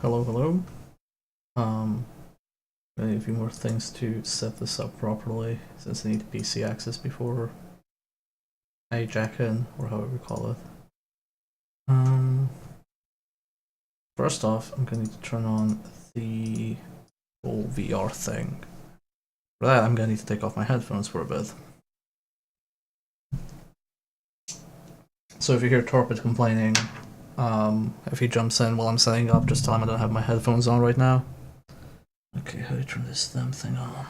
Hello, hello. Um, I need a few more things to set this up properly, since I need PC access before I jack in, or however we call it. Um, First off, I'm gonna need to turn on the whole VR thing. For that, I'm gonna need to take off my headphones for a bit. So if you hear Torpid complaining, if he jumps in while I'm setting up, just tell him I don't have my headphones on right now. Okay, how do you turn this damn thing on?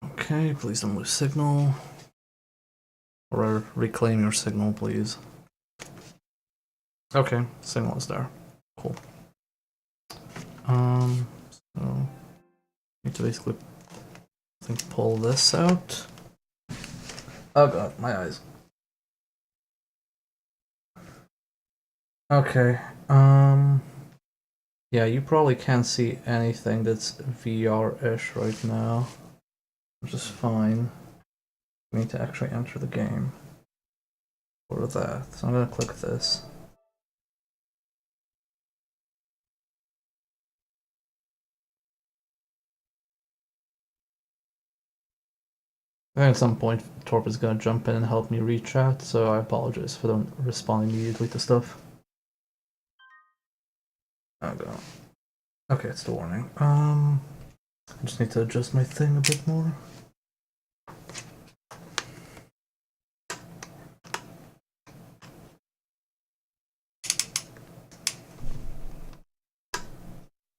Okay, please don't lose signal. Or reclaim your signal, please. Okay, signal is there. Cool. So need to basically, I think, pull this out. Oh god, my eyes. Okay. Yeah, you probably can't see anything that's VR-ish right now, which is fine. We need to actually enter the game for that. So I'm gonna click this. I think at some point Torp is gonna jump in and help me read chat, so I apologize for them responding immediately to stuff. Oh god. Okay, it's the warning. I just need to adjust my thing a bit more.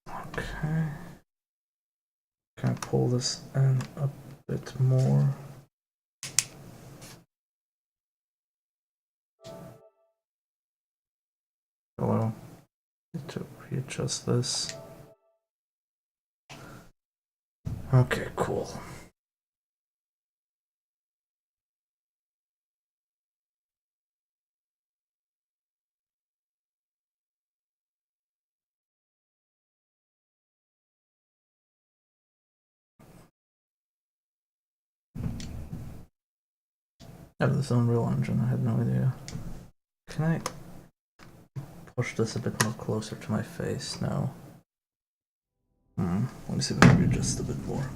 Okay. Can I pull this in a bit more? Hello. Need to readjust this. Okay, cool. Yeah, this is Unreal Engine, I had no idea. Can I push this a bit more closer to my face? No. Let me see if I can readjust a bit more.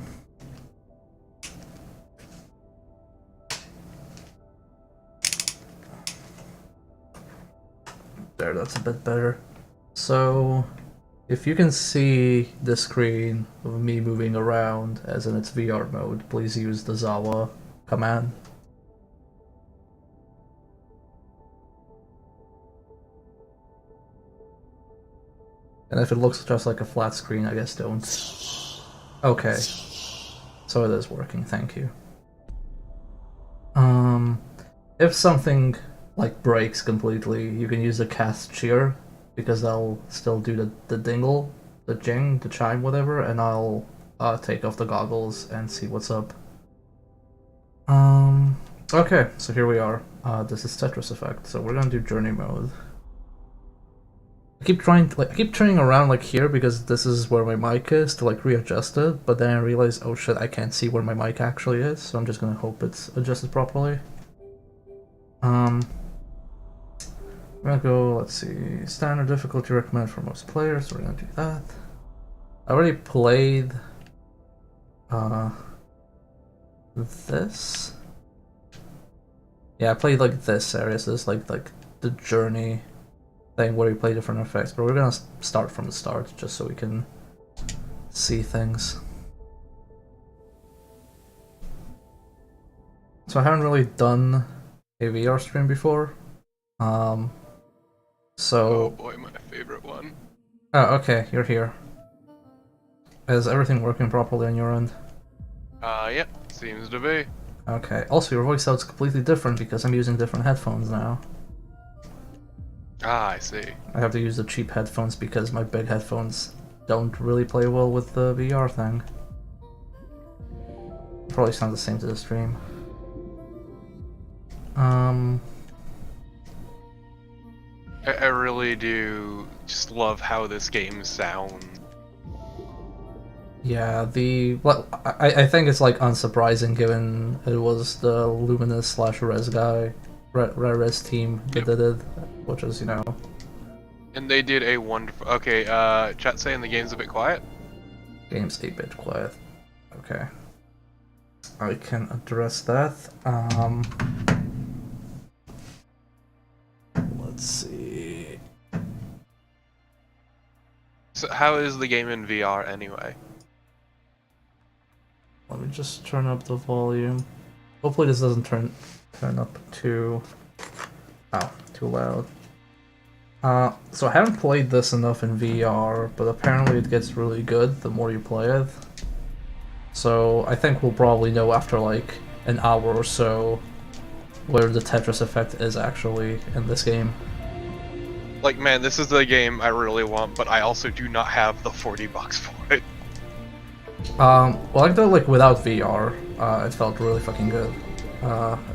There, that's a bit better. So, if you can see the screen of me moving around as in its VR mode, please use the Zawa command. And if it looks just like a flat screen, I guess don't. Okay. So it is working, thank you. If something like breaks completely, you can use the cast cheer, because that'll still do the dingle, the jing, the chime, whatever, and I'll take off the goggles and see what's up. Okay, so here we are. This is Tetris effect, so we're gonna do journey mode. I keep turning around like here because this is where my mic is to like readjust it, but then I realize, oh shit, I can't see where my mic actually is, so I'm just gonna hope it's adjusted properly. We're gonna go, let's see, standard difficulty recommended for most players, so we're gonna do that. I already played this. Yeah, I played like this area, so this is like the journey thing where we play different effects, but we're gonna start from the start just so we can see things. So I haven't really done a VR stream before. So Oh boy, my favorite one. oh, okay, you're here. Is everything working properly on your end? Yep, seems to be. Okay. Also, your voice sounds completely different because I'm using different headphones now. Ah, I see. I have to use the cheap headphones because my big headphones don't really play well with the VR thing. Probably sound the same to the stream. I really do just love how this game sounds. Yeah, I think it's like unsurprising given it was the Luminous slash Res guy, Res team that Yep. did it, which is, you know. And they did a wonderful. Okay, chat saying the game's a bit quiet. Game's 8-bit quiet. Okay. I can address that. Let's see. So how is the game in VR anyway? Let me just turn up the volume. Hopefully this doesn't turn up too loud. So I haven't played this enough in VR, but apparently it gets really good the more you play it. So I think we'll probably know after like an hour or so where the Tetris effect is actually in this game. Like, man, this is the game I really want, but I also do not have the $40 for it. Well, like though, like without VR, it felt really fucking good,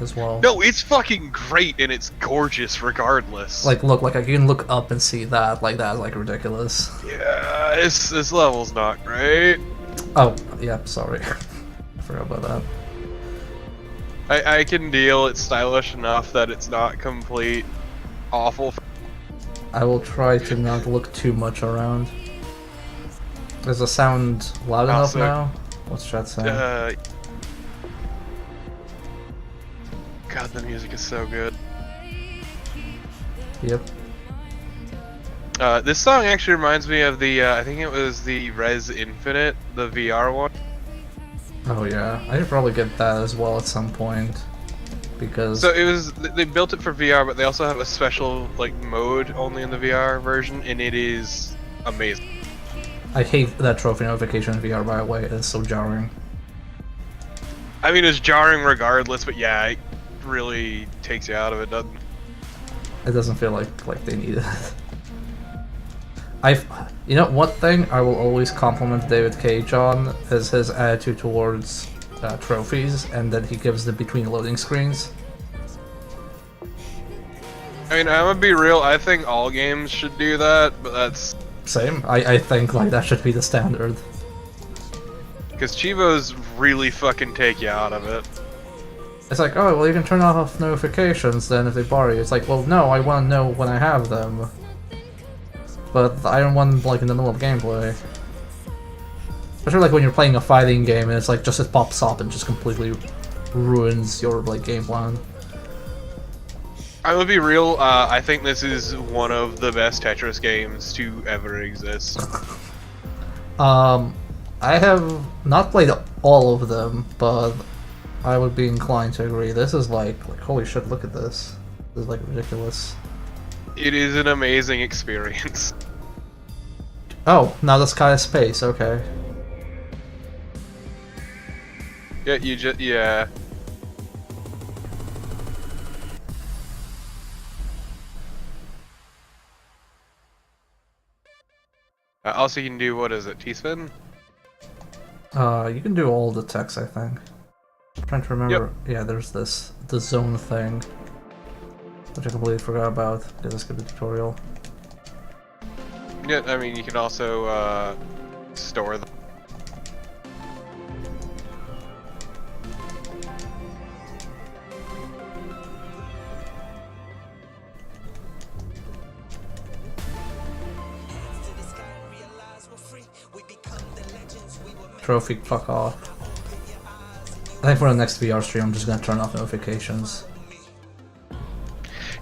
as well. No, it's fucking great and it's gorgeous regardless. Like, look, like I can look up and see that, like that's like ridiculous. Yeah, this level's not great. Oh, yeah, sorry, I forgot about that. I can deal. It's stylish enough that it's not complete awful. I will try to not look too much around. Is the sound loud enough Also, now? What's chat saying? God, the music is so good. Yep. This song actually reminds me of the, I think it was the Res Infinite, the VR one. Oh yeah, I should probably get that as well at some point. Because... So it was, they built it for VR, but they also have a special, like, mode only in the VR version, and it is amazing. I hate that trophy notification in VR, by the way, it's so jarring. I mean, it's jarring regardless, but yeah, it really takes you out of it, doesn't it? It doesn't feel like they need it. You know, one thing I will always compliment David Cage on is his attitude towards trophies, and that he gives them between loading screens. I mean, I'm gonna be real, I think all games should do that, but that's... Same. I think like that should be the standard. Because Chivos really fucking take you out of it. It's like, oh, well, you can turn off notifications then if they bother you. It's like, well, no, I want to know when I have them. But I don't want like in the middle of gameplay. Especially like when you're playing a fighting game and it's like just it pops up and just completely ruins your like game plan. I'm gonna be real, I think this is one of the best Tetris games to ever exist. I have not played all of them, but I would be inclined to agree. This is like holy shit, look at this. This is like ridiculous. It is an amazing experience. Oh, now the sky is space, okay. Yeah, yeah. Also, you can do, what is it, T-spin? You can do all the text, I think. I'm trying to remember. Yep. Yeah, there's the zone thing, which I completely forgot about because I skipped the tutorial. Yeah, I mean, you can also store them. Trophy, fuck off. I think for the next VR stream, I'm just gonna turn off notifications.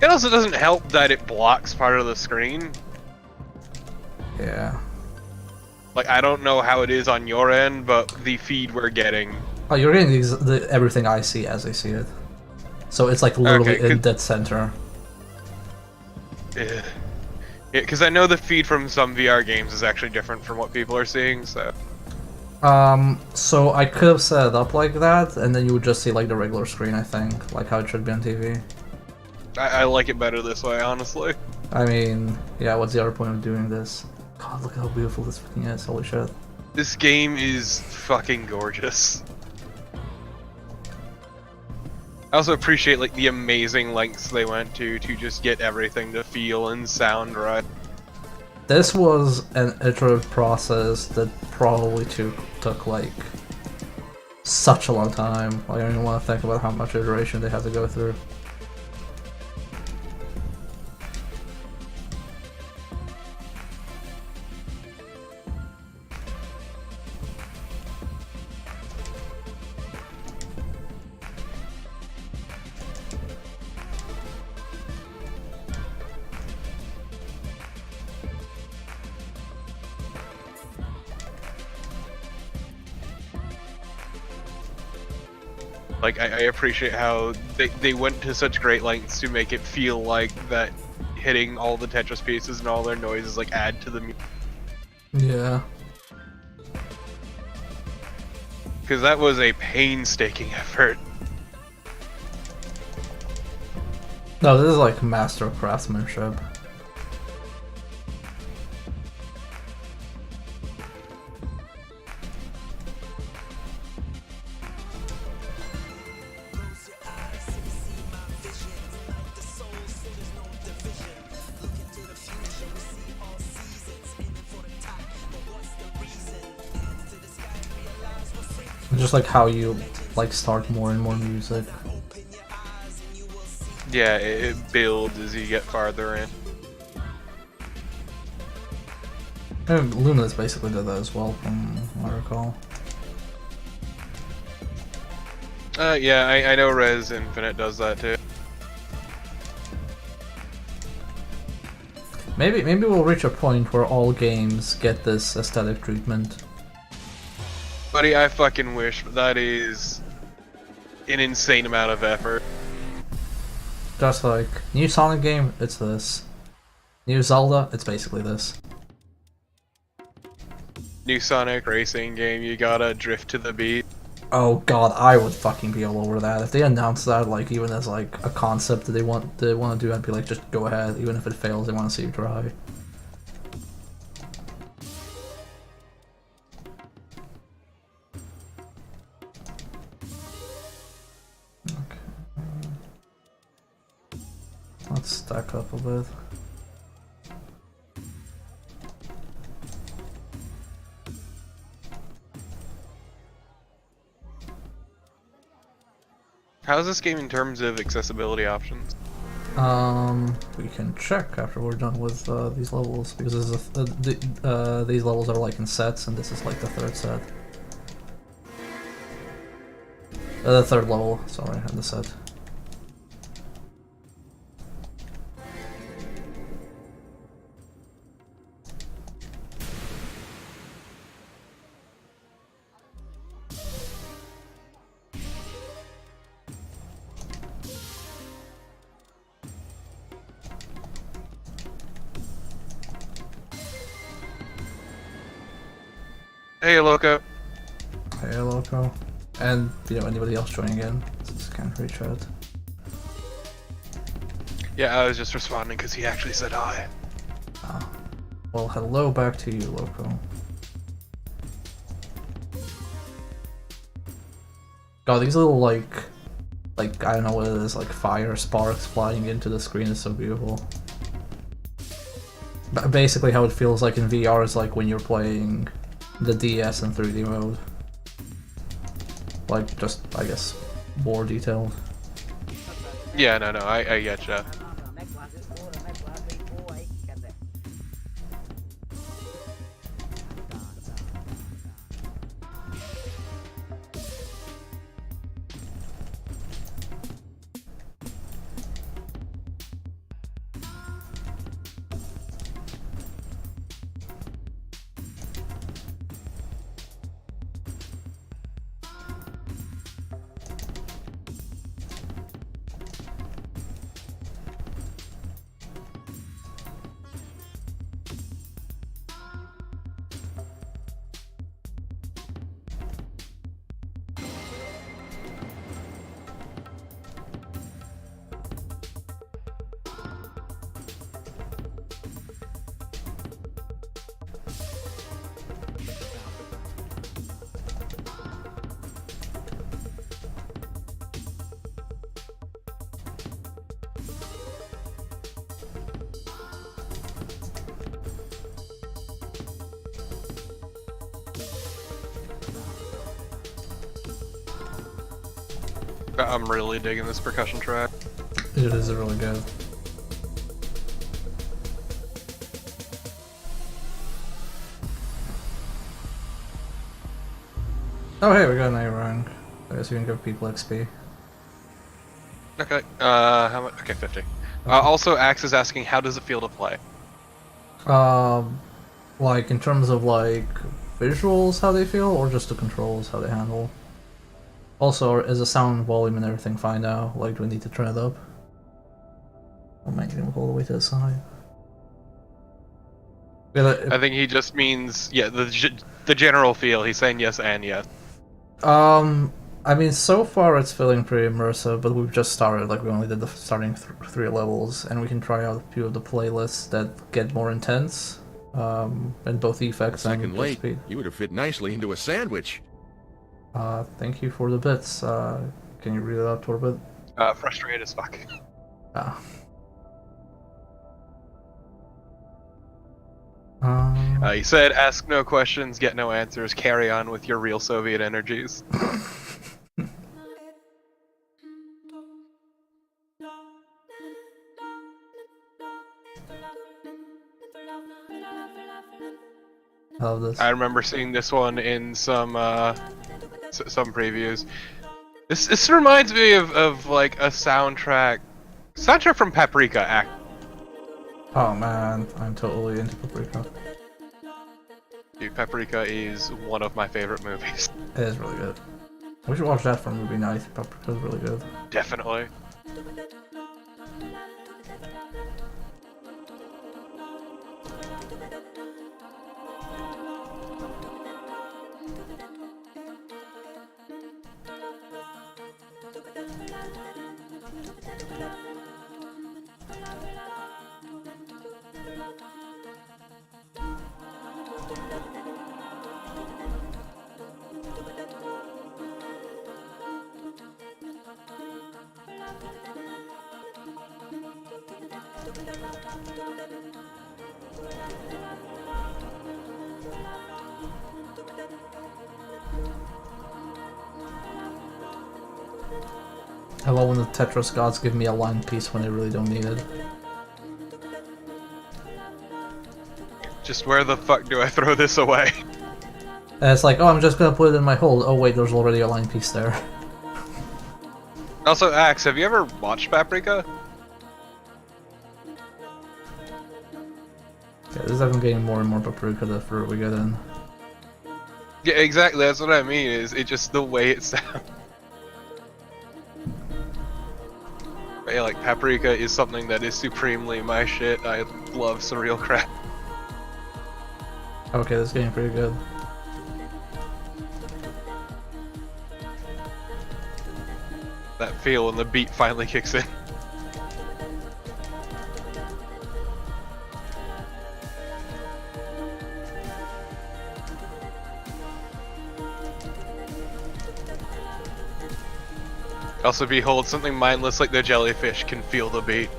It also doesn't help that it blocks part of the screen. Yeah. Like, I don't know how it is on your end, but the feed we're getting... Oh, you're getting everything I see as I see it. So it's like literally okay, in dead center. Yeah, because I know the feed from some VR games is actually different from what people are seeing, so... So I could have set it up like that, and then you would just see like the regular screen, I think, like how it should be on TV. I like it better this way, honestly. I mean, yeah, what's the other point of doing this? God, look how beautiful this fucking is, holy shit. This game is fucking gorgeous. I also appreciate like the amazing lengths they went to just get everything to feel and sound right. This was an iterative process that probably took like such a long time. Like, I don't even want to think about how much iteration they had to go through. Like, I appreciate how they went to such great lengths to make it feel like that hitting all the Tetris pieces and all their noises like add to the music. Yeah. Because that was a painstaking effort. No, this is like master craftsmanship. Just like how you like start more and more music. Yeah, it builds as you get farther in. And Luna's basically did that as well, from what I recall. Yeah, I know Res Infinite does that too. Maybe we'll reach a point where all games get this aesthetic treatment. Buddy, I fucking wish, but that is an insane amount of effort. Just like, new Sonic game, it's this. New Zelda, it's basically this. New Sonic racing game, you gotta drift to the beat. Oh god, I would fucking be all over that. If they announced that, like, even as like a concept that they want to do, I'd be like, just go ahead. Even if it fails, they want to see you try. Okay. Let's stack up a bit. How's this game in terms of accessibility options? We can check after we're done with these levels, because this is these levels are like in sets, and this is like the third set. The third level, sorry, in the set. Hey, Loco. Hey, Loco. And, you know, anybody else joining in, just can't reach out. Yeah, I was just responding because he actually said hi. Ah. Well, hello back to you, Loco. God, these little, like, I don't know what it is, like fire sparks flying into the screen is so beautiful. But basically how it feels like in VR is like when you're playing the DS in 3D mode. Like, just, I guess, more detailed. Yeah, no, I getcha. I'm really digging this percussion track. It is really good. Oh hey, we got an A rank. I guess we can give people XP. Okay. How much? Okay, 50. Okay. Also, Axe is asking, how does it feel to play? Like in terms of like visuals, how they feel, or just the controls, how they handle. Also, is the sound volume and everything fine now? Like, do we need to turn it up? Or might even all the way to the side. I think he just means, yeah, the general feel. He's saying yes and yes. I mean, so far it's feeling pretty immersive, but we've just started. Like, we only did the starting 3 levels, and we can try out a few of the playlists that get more intense, and both effects and late. speed. You would have fit nicely into a sandwich. Thank you for the bits. Can you read it out for a bit? Frustrated as fuck. He said, ask no questions, get no answers, carry on with your real Soviet energies. I love this. I remember seeing this one in some previews. This reminds me of like a soundtrack from Paprika. Oh man, I'm totally into Paprika. Dude, Paprika is one of my favorite movies. It is really good. We should watch that for movie night. Paprika is really good. Definitely. I love when the Tetris gods give me a line piece when they really don't need it. Just where the fuck do I throw this away? And it's like, oh, I'm just gonna put it in my hold. Oh wait, there's already a line piece there. Also, Axe, have you ever watched Paprika? Yeah, this is definitely getting more and more Paprika the further we get in. Yeah, exactly. That's what I mean. Is it just the way it sounds? But yeah, like Paprika is something that is supremely my shit. I love surreal crap. Okay, this is getting pretty good. That feel when the beat finally kicks in. Also, behold, something mindless like the jellyfish can feel the beat.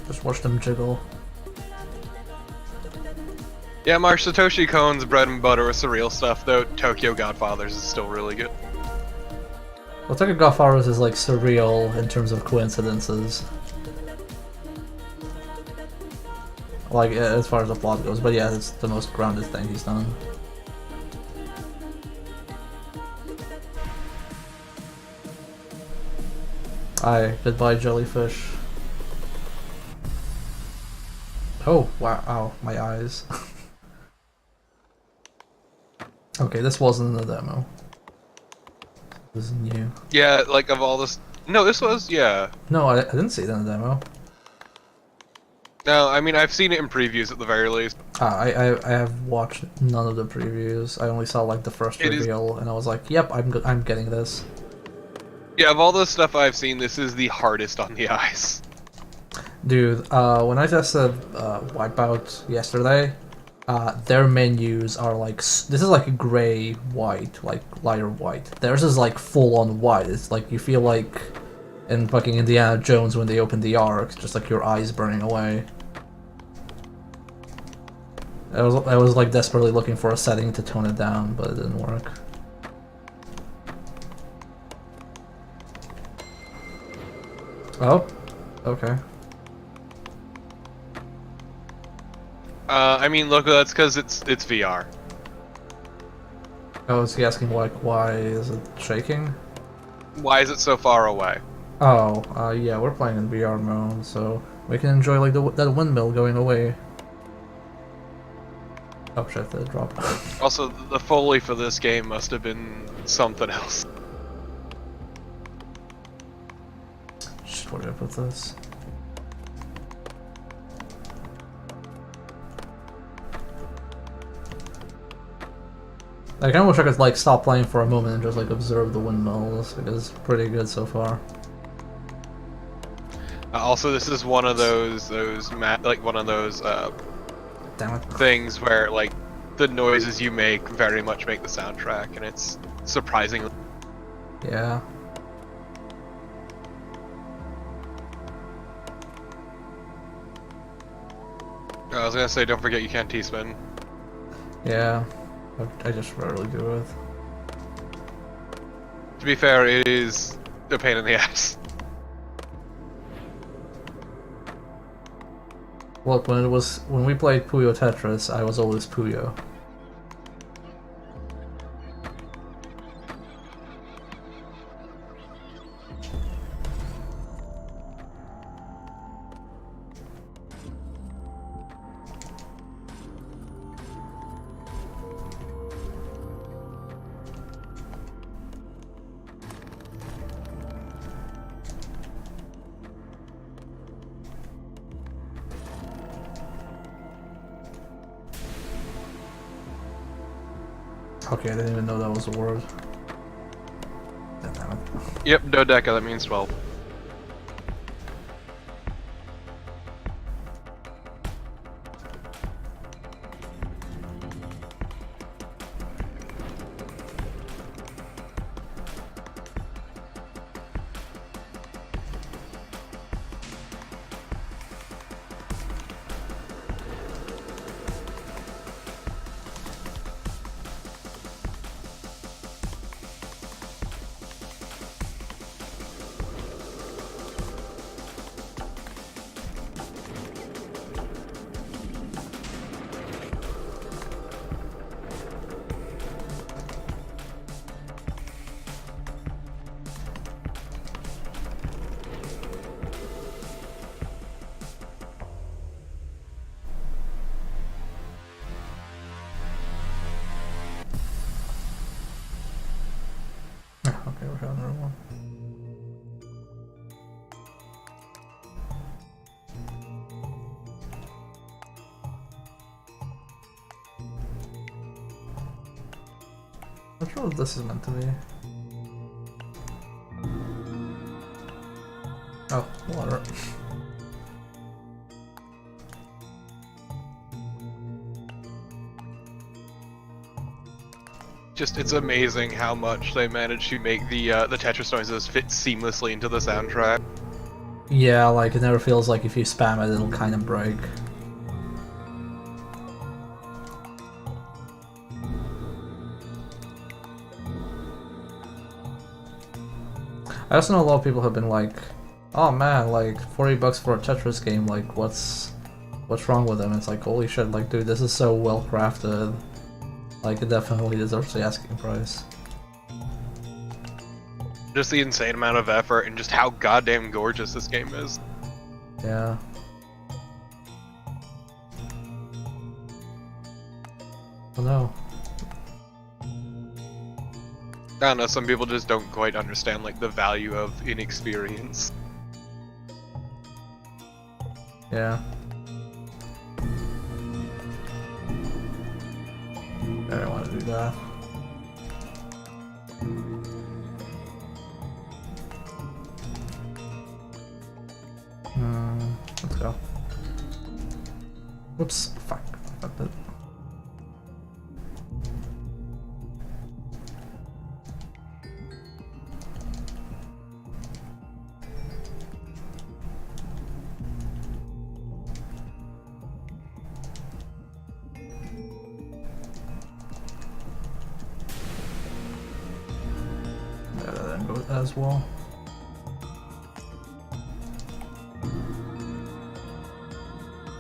Just watch them jiggle. Yeah, Mark, Satoshi Kon's bread and butter with surreal stuff, though Tokyo Godfathers is still really good. Well, Tokyo Godfathers is like surreal in terms of coincidences. Like, as far as the plot goes, but yeah, it's the most grounded thing he's done. Aye, goodbye jellyfish. Oh, wow, ow, my eyes. Okay, this wasn't in the demo. This is new. Yeah, like of all this... No, this was, yeah. No, I didn't see it in the demo. No, I mean, I've seen it in previews at the very least. I have watched none of the previews. I only saw like the first reveal, and I was like, "Yep, I'm getting this." Yeah, of all the stuff I've seen, this is the hardest on the eyes. Dude, when I tested Wipeout yesterday, their menus are like this is like gray white, like lighter white. Theirs is like full on white. It's like you feel like in fucking Indiana Jones when they open the Ark, just like your eyes burning away. I was like desperately looking for a setting to tone it down, but it didn't work. Oh, okay. I mean, look, that's because it's VR. Oh, is he asking like why is it shaking? Why is it so far away? Oh, yeah, we're playing in VR mode, so we can enjoy like that windmill going away. Oh shit, that dropped. Also, the Foley for this game must have been something else. Shit, where did I put this? I kinda wish I could like stop playing for a moment and just like observe the windmills, because it's pretty good so far. Also, this is one of those Damn it. things where like the noises you make very much make the soundtrack, and it's surprisingly. Yeah. I was gonna say, don't forget you can't T-spin. Yeah. I just rarely do it. To be fair, it is a pain in the ass. Look, when we played Puyo Tetris, I was always Puyo. Okay, I didn't even know that was a word. Damn it. Yep, dodeca, that means 12. Okay, we're having another one. Not sure what this is meant to be. Oh, water. Just, it's amazing how much they managed to make the Tetris noises fit seamlessly into the soundtrack. Yeah, like it never feels like if you spam it, it'll kind of break. I also know a lot of people have been like, "Oh man, like $40 for a Tetris game, like what's wrong with them?" It's like, holy shit, like dude, this is so well crafted. Like it definitely deserves the asking price. Just the insane amount of effort and just how goddamn gorgeous this game is. Yeah. Oh no. I don't know, some people just don't quite understand like the value of inexperience. Yeah. I don't want to do that. Let's go. Whoops, fuck. I fucked it. as well.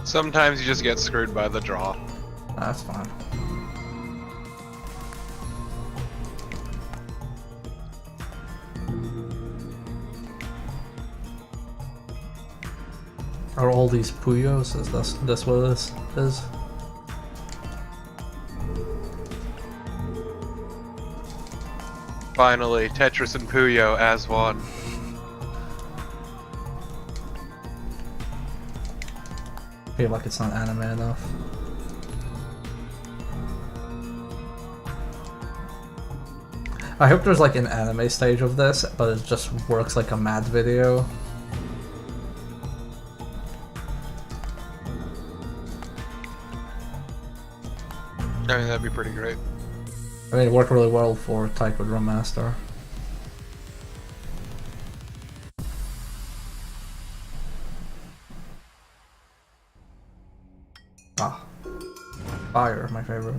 Sometimes you just get screwed by the draw. That's fine. Are all these Puyos? Is that's what this is? Finally, Tetris and Puyo as one. I feel like it's not anime enough. I hope there's like an anime stage of this, but it just works like a mad video. I mean, that'd be pretty great. I mean, it worked really well for Taiko Drum Master. Ah. Fire, my favorite.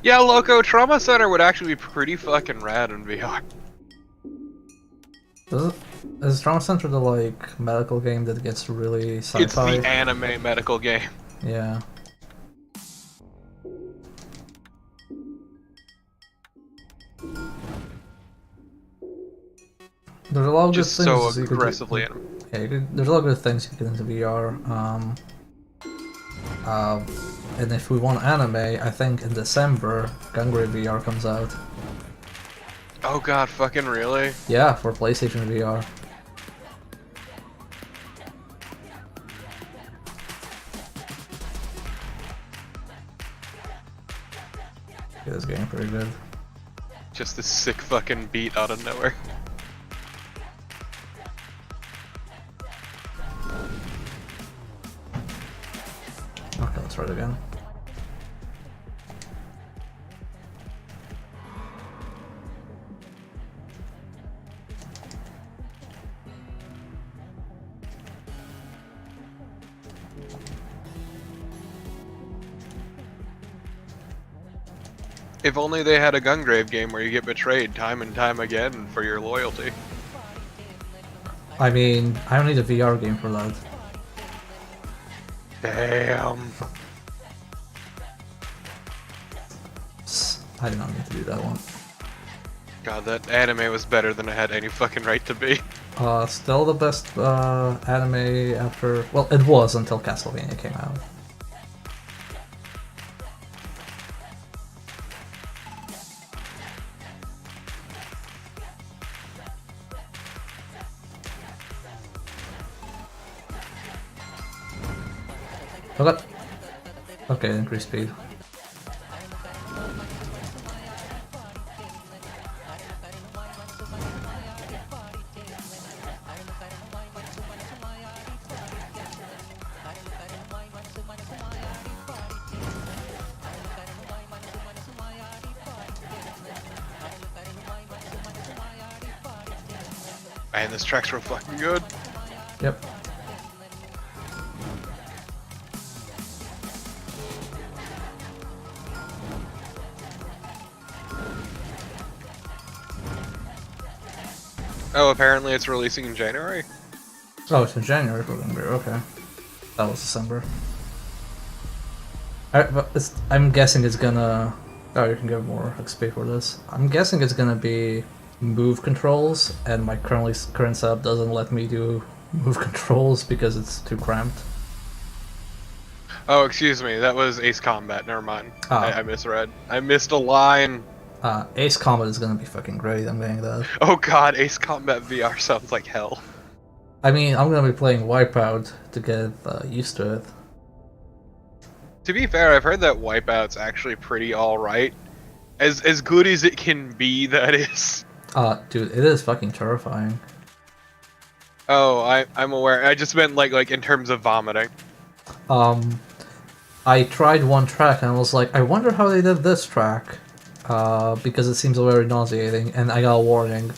Yeah, Loco, Trauma Center would actually be pretty fucking rad in VR. Is Trauma Center the like medical game that gets really sci-fi? It's the anime medical game. Yeah. There's a lot of Just good things so aggressively anime. Yeah, there's a lot of good things you can get into VR. And if we want anime, I think in December, Gungrave VR comes out. Oh god, fucking really? Yeah, for PlayStation VR. Yeah, this game pretty good. Just a sick fucking beat out of nowhere. Okay, let's try it again. If only they had a Gungrave game where you get betrayed time and time again for your loyalty. I mean, I don't need a VR game for that. Damn. I did not need to do that one. God, that anime was better than it had any fucking right to be. Still the best anime after... Well, it was until Castlevania came out. Okay. Okay, increase speed. Man, this track's real fucking good. Yep. Oh, apparently it's releasing in January? Oh, it's in January for Gungrave, okay. That was December. I'm guessing it's gonna... Oh, you can get more XP for this. I'm guessing it's gonna be move controls, and my current setup doesn't let me do move controls because it's too cramped. Oh, excuse me, that was Ace Combat, never mind. Ah. I misread. I missed a line. Ace Combat is gonna be fucking great, I'm getting that. Oh god, Ace Combat VR sounds like hell. I mean, I'm gonna be playing Wipeout to get used to it. To be fair, I've heard that Wipeout's actually pretty alright. As good as it can be, that is. Dude, it is fucking terrifying. Oh, I'm aware. I just meant like in terms of vomiting. I tried one track and I was like, I wonder how they did this track. because it seems very nauseating, and I got a warning.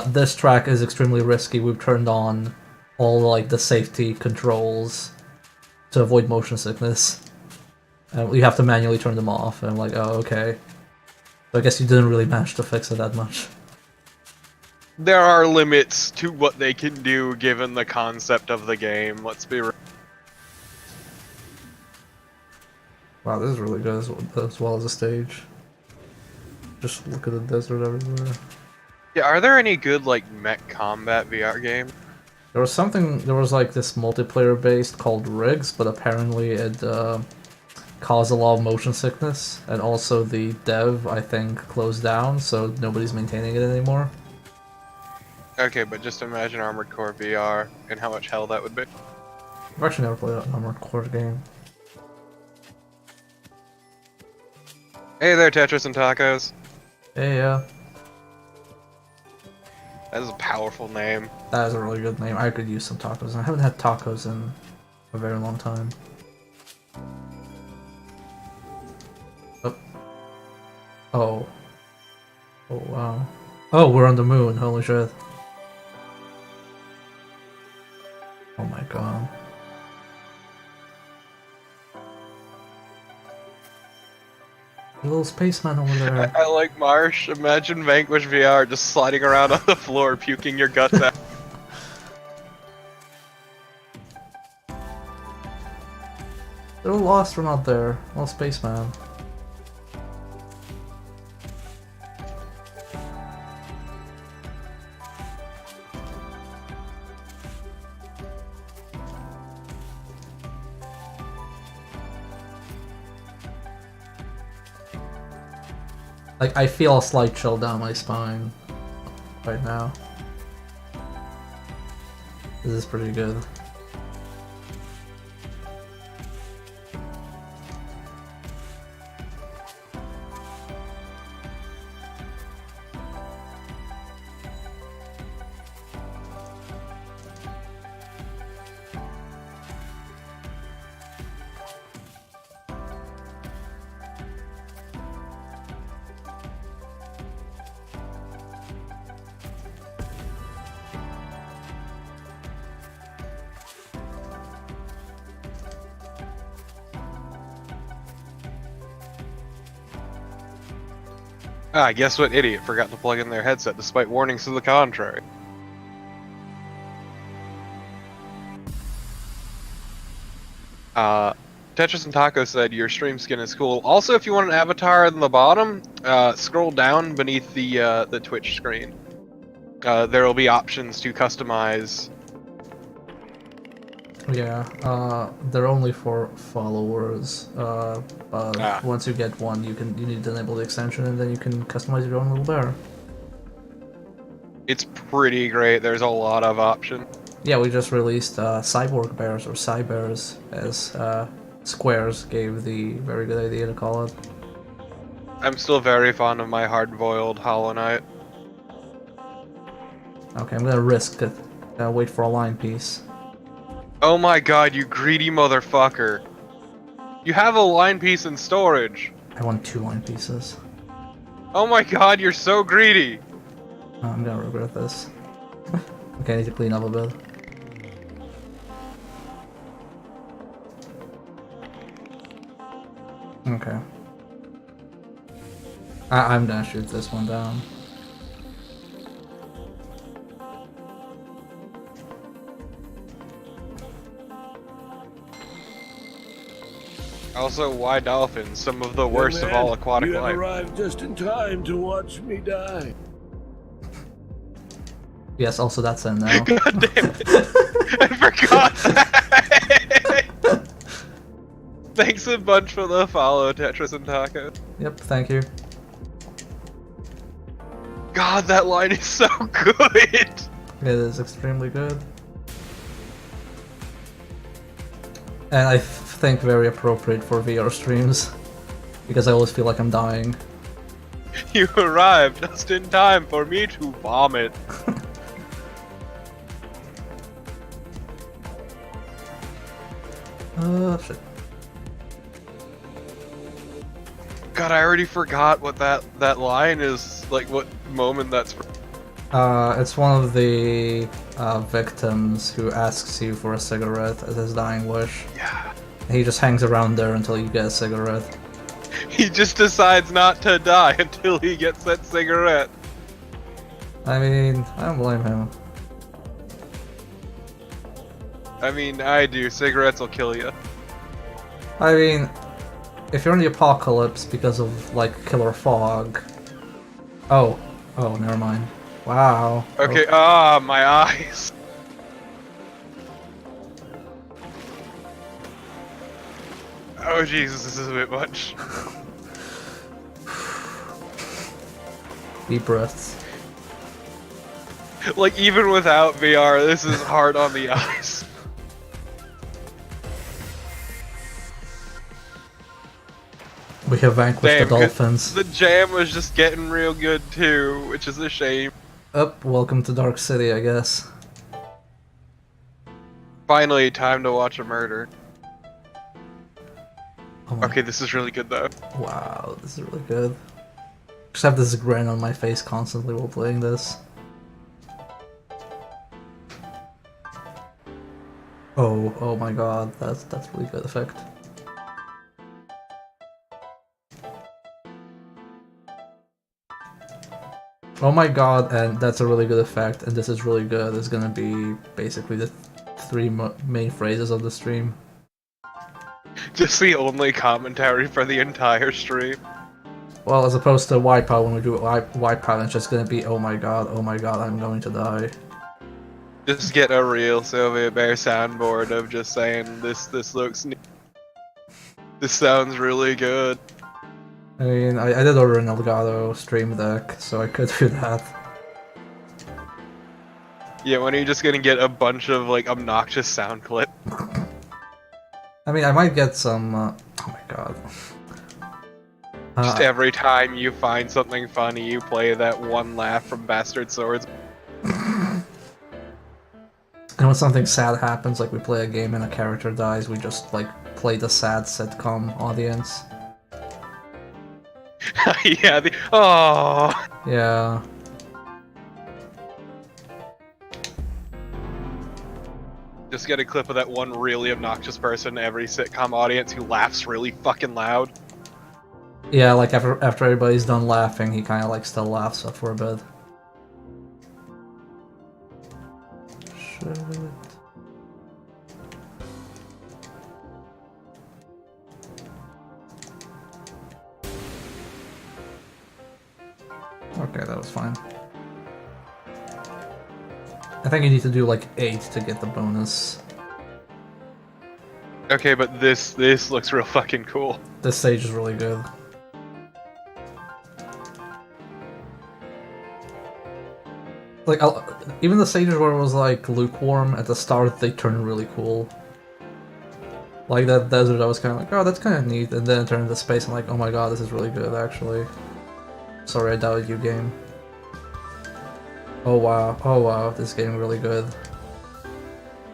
This track is extremely risky. We've turned on all like the safety controls to avoid motion sickness. And you have to manually turn them off, and I'm like, oh, okay. So I guess you didn't really manage to fix it that much. There are limits to what they can do given the concept of the game, let's be real. Wow, this is really good as well as the stage. Just look at the desert everywhere. Yeah, are there any good, like, mech combat VR games? There was like this multiplayer based called Rigs, but apparently it caused a lot of motion sickness, and also the dev, I think, closed down, so nobody's maintaining it anymore. Okay, but just imagine Armored Core VR and how much hell that would be. I've actually never played an Armored Core game. Hey there, Tetris and Tacos. Hey, yeah. That is a powerful name. That is a really good name. I could use some tacos. I haven't had tacos in a very long time. Oh. Oh. Oh, wow. Oh, we're on the moon. Holy shit. Oh my god. Little spaceman over there. I like Marsh. Imagine Vanquish VR just sliding around on the floor, puking your guts out. They're lost from out there. Little spaceman. Like, I feel a slight chill down my spine right now. This is pretty good. Ah, guess what idiot forgot to plug in their headset despite warnings to the contrary. Tetris and Taco said your stream skin is cool. Also, if you want an avatar in the bottom, scroll down beneath the Twitch screen. There will be options to customize. Yeah, they're only for followers, but once you get one, you need to enable the extension, and then you can customize your own little bear. It's pretty great. There's a lot of options. Yeah, we just released cyborg bears, or cybears, as Squares gave the very good idea to call it. I'm still very fond of my hard-boiled Hollow Knight. Okay, I'm gonna risk it. Wait for a line piece. Oh my god, you greedy motherfucker. You have a line piece in storage. I want 2 line pieces. Oh my god, you're so greedy. Oh, I'm gonna regret this. Okay, I need to clean up a bit. Okay. I'm gonna shoot this one down. Also, why dolphins? Some of the worst of all aquatic you life. You arrived just in time to watch me die. Yes, also that's in now. God damn it! I forgot that! Thanks a bunch for the follow, Tetris and Taco. Yep, thank you. God, that line is so good! It is extremely good. And I think very appropriate for VR streams, because I always feel like I'm dying. You arrived just in time for me to vomit. Shit. God, I already forgot what that line is. Like, what moment that's from. It's one of the victims who asks you for a cigarette as his dying wish. Yeah. He just hangs around there until you get a cigarette. He just decides not to die until he gets that cigarette. I mean, I don't blame him. I mean, I do. Cigarettes will kill you. I mean, if you're in the apocalypse because of, like, killer fog... Oh, never mind. Wow. Okay, my eyes. Oh Jesus, this is a bit much. Deep breaths. Like, even without VR, this is hard on the eyes. We have vanquished Damn, the dolphins. the jam was just getting real good too, which is a shame. Welcome to Dark City, I guess. Finally, time to watch a murder. Oh my Okay, this is really good though. Wow, this is really good. Just have this grin on my face constantly while playing this. Oh my god, that's really good effect. Oh my god, and that's a really good effect, and this is really good. It's gonna be basically the three main phrases of the stream. Just the only commentary for the entire stream. Well, as opposed to Wipeout, when we do Wipeout, it's just gonna be, oh my god, I'm going to die. Just get a real Soviet Bear soundboard of just saying, this looks neat. This sounds really good. I mean, I did order an Elgato Stream Deck, so I could do that. Yeah, when are you just gonna get a bunch of, like, obnoxious sound clip? I mean, I might get some, oh my god. Just every time you find something funny, you play that one laugh from Bastard Swords. And when something sad happens, like we play a game and a character dies, we just, like, play the sad sitcom audience. Yeah, oh. Yeah. Just get a clip of that one really obnoxious person in every sitcom audience who laughs really fucking loud. Yeah, like after everybody's done laughing, he kind of like still laughs up for a bit. Shit. Okay, that was fine. I think you need to do like 8 to get the bonus. Okay, but this looks real fucking cool. This stage is really good. Like, even the stages where it was like lukewarm at the start, they turned really cool. Like that desert, I was kind of like, oh, that's kind of neat, and then it turned into space, and like, oh my god, this is really good, actually. Sorry, I doubted you, game. Oh wow, this is getting really good.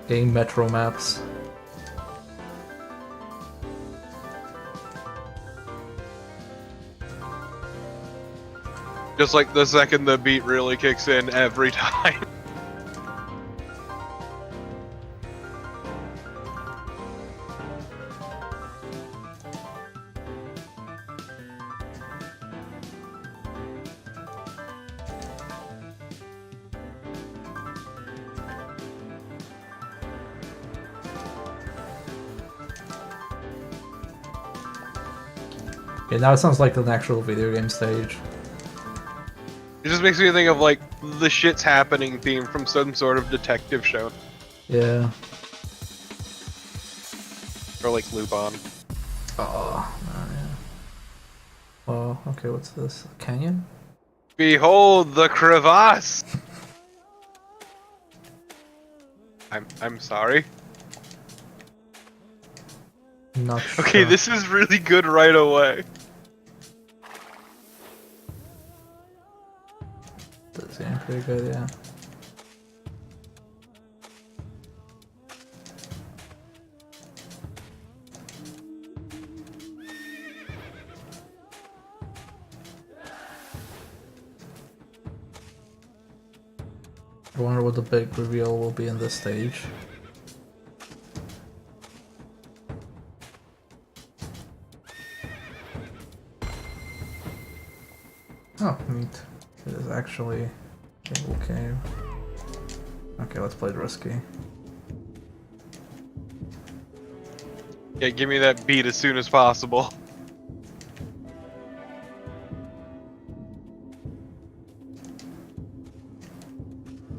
Getting metro maps. Just like the second the beat really kicks in every time. Okay, now it sounds like an actual video game stage. It just makes me think of like the shit's happening theme from some sort of detective show. Yeah. Or like Lupin. Oh, yeah. Oh, okay, what's this? A canyon? Behold the crevasse! I'm sorry. Not Okay, sure. this is really good right away. This game pretty good, yeah. I wonder what the big reveal will be in this stage. Oh, neat. It is actually a little cave. Okay, let's play it risky. Yeah, give me that beat as soon as possible.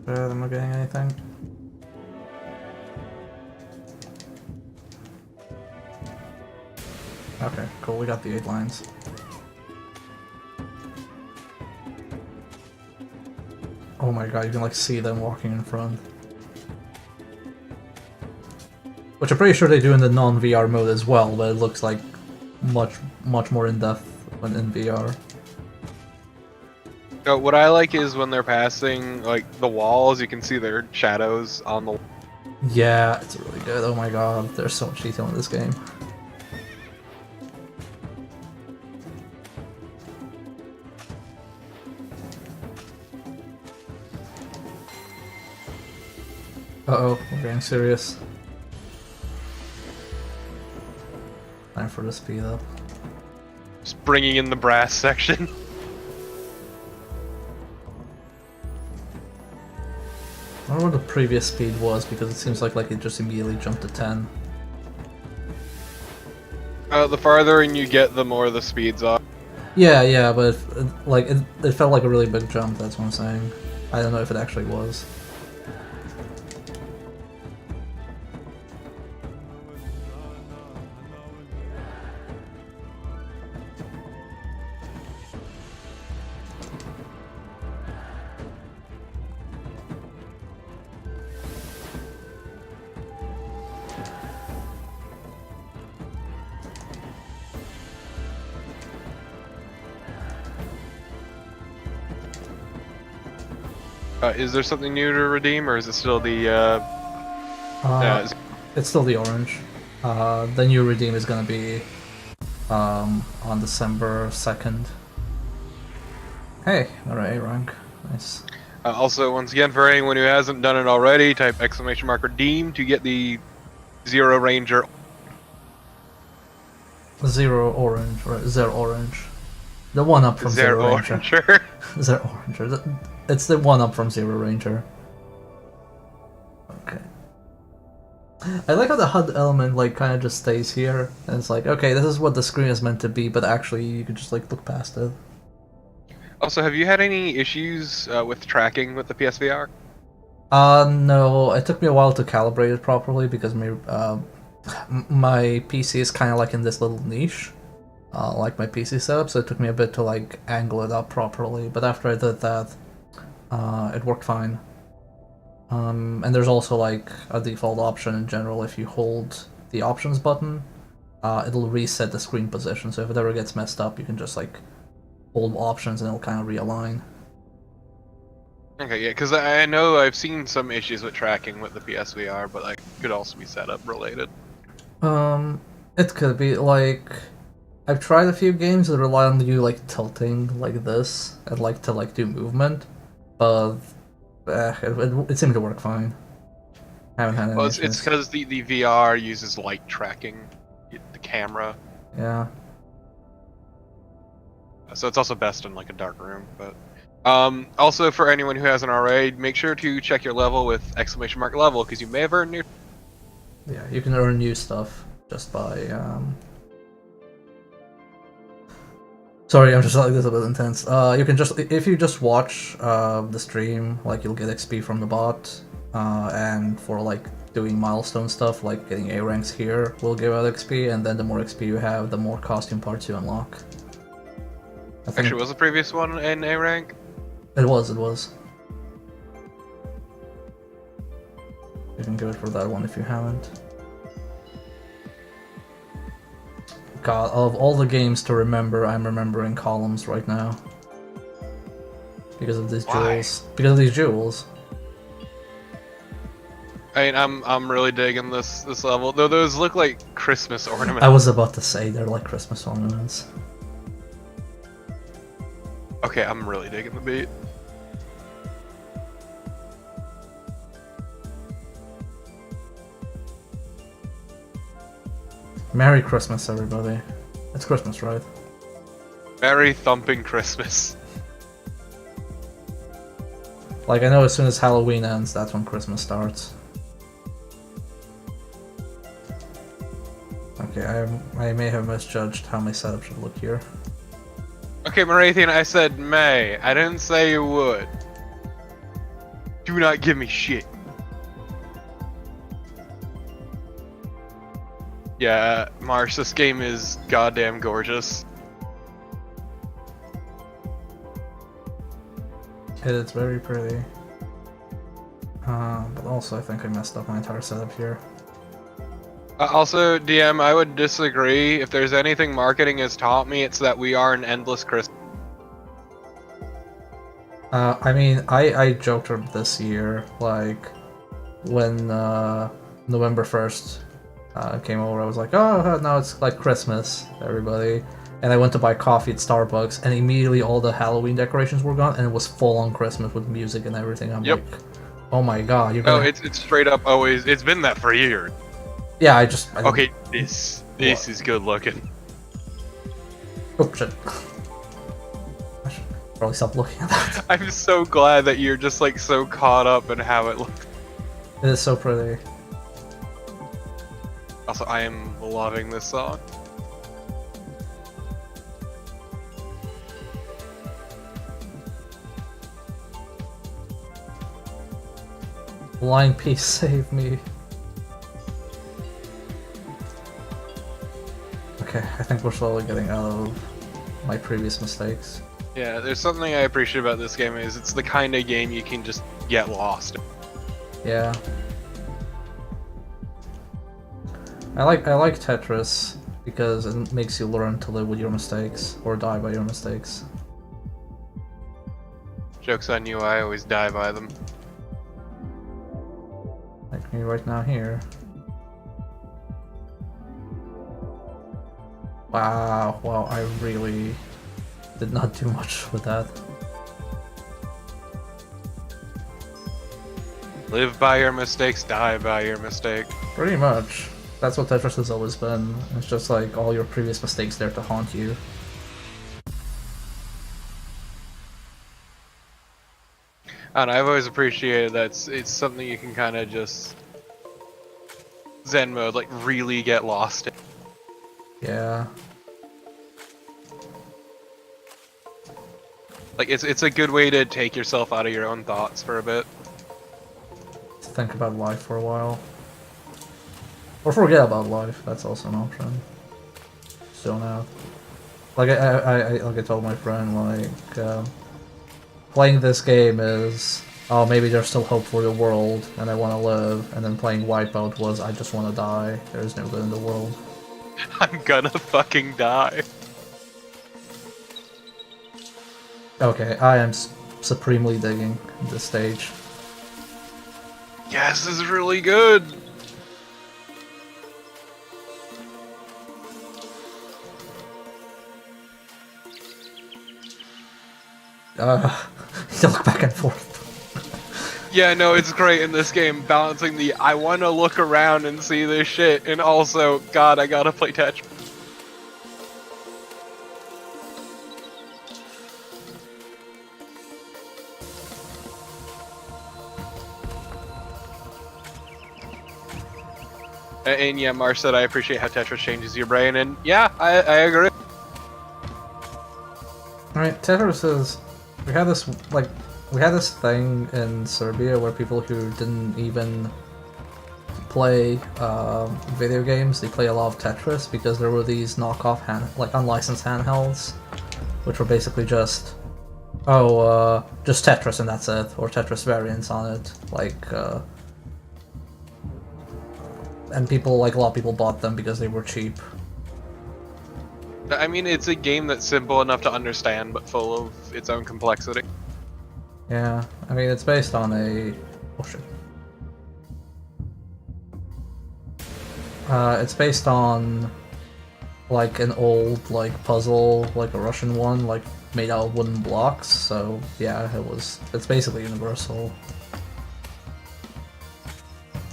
I'm not getting anything. Okay, cool, we got the 8 lines. Oh my god, you can like see them walking in front. Which I'm pretty sure they do in the non-VR mode as well, but it looks like much more in-depth when in VR. What I like is when they're passing like the walls, you can see their shadows on the. Yeah, it's really good. Oh my god, there's so much detail in this game. Uh-oh, we're getting serious. Time for the speed up. Just bringing in the brass section. I don't know what the previous speed was because it seems like it just immediately jumped to 10. The farther in you get, the more the speeds are. Yeah, but it felt like a really big jump. That's what I'm saying. I don't know if it actually was. Is there something new to redeem, or is it still the? It's still the orange. The new redeem is gonna be on December 2nd. Hey, alright, A rank. Nice. Also, once again, for anyone who hasn't done it already, type !mark redeem to get the Zero Ranger. Zero orange, or Zero orange. The one up from Zero Ranger. Ranger. Zero Ranger. It's the one up from Zero Ranger. Okay. I like how the HUD element kind of just stays here, and it's like, okay, this is what the screen is meant to be, but actually you can just look past it. Also, have you had any issues with tracking with the PSVR? No, it took me a while to calibrate it properly because my PC is kind of in this little niche, like my PC setup, so it took me a bit to angle it up properly, but after I did that, it worked fine. And there's also a default option in general. If you hold the options button, it'll reset the screen position, so if it ever gets messed up, you can just hold options and it'll kind of realign. Okay, yeah, because I know I've seen some issues with tracking with the PSVR, but could also be setup related. It could be I've tried a few games that rely on you tilting like this and to do movement, but it seemed to work fine. I haven't had any issues. It's because the VR uses light tracking, the camera. Yeah. So it's also best in a dark room, but also for anyone who hasn't already, make sure to check your level with !level because you may have earned new. Yeah, you can earn new stuff just by Sorry, I'm just this a bit intense. You can just if you just watch the stream, you'll get XP from the bot, and for doing milestone stuff getting A ranks here will give out XP, and then the more XP you have, the more costume parts you unlock. Actually, was the previous one in A rank? It was. You can go for that one if you haven't. God, of all the games to remember, I'm remembering columns right now. Because of these jewels. Because of these jewels. I mean, I'm really digging this level, though those look like Christmas ornaments. I was about to say they're like Christmas ornaments. Okay, I'm really digging the beat. Merry Christmas, everybody. It's Christmas, right? Merry thumping Christmas. Like, I know as soon as Halloween ends, that's when Christmas starts. Okay, I may have misjudged how my setup should look here. Okay, Marathian, I said may. I didn't say you would. Do not give me shit. Yeah, Marsh, this game is goddamn gorgeous. It is very pretty. But also I think I messed up my entire setup here. Also, DM, I would disagree. If there's anything marketing has taught me, it's that we are an endless Christmas. I mean, I joked this year, like, when November 1st came over, I was like, oh, now it's like Christmas, everybody. And I went to buy coffee at Starbucks, and immediately all the Halloween decorations were gone, and it was full on Christmas with music and everything. I'm like, oh my god, you're gonna... No, it's straight up always, it's been that for years. Yeah, I Okay, this is good looking. Oh shit. I should probably stop looking at that. I'm so glad that you're just like so caught up in how it looks. It is so pretty. Also, I am loving this song. Blind Peace, save me. Okay, I think we're slowly getting out of my previous mistakes. Yeah, there's something I appreciate about this game is it's the kind of game you can just get lost. Yeah. I like Tetris because it makes you learn to live with your mistakes or die by your mistakes. Joke's on you, I always die by them. Like me right now here. Wow, I really did not do much with that. Live by your mistakes, die by your mistake. Pretty much. That's what Tetris has always been. It's just like all your previous mistakes there to haunt you. And I've always appreciated that it's something you can kind of just Zen mode, like really get lost in. Yeah. Like it's a good way to take yourself out of your own thoughts for a bit. To think about life for a while. Or forget about life, that's also an option. Zone out. Like I told my friend, like, playing this game is, oh, maybe there's still hope for the world, and I want to live, and then playing Wipeout was, I just want to die, there's no good in the world. I'm gonna fucking die. Okay, I am supremely digging this stage. Yes, this is really good. You look back and forth. Yeah, no, it's great in this game, balancing the I want to look around and see this shit, and also, God, I gotta play Tetris. And yeah, Marsh said I appreciate how Tetris changes your brain, and yeah, I agree. Alright, Tetris is... We had this thing in Serbia where people who didn't even play video games, they play a lot of Tetris because there were these knockoff unlicensed handhelds, which were basically just, just Tetris and that's it, or Tetris variants on it, and people, like, a lot of people bought them because they were cheap. I mean, it's a game that's simple enough to understand, but full of its own complexity. Yeah, I mean, it's based on a... Oh shit. It's based on, like, an old, like, puzzle, like a Russian one, like, made out of wooden blocks, so, yeah, it's basically universal.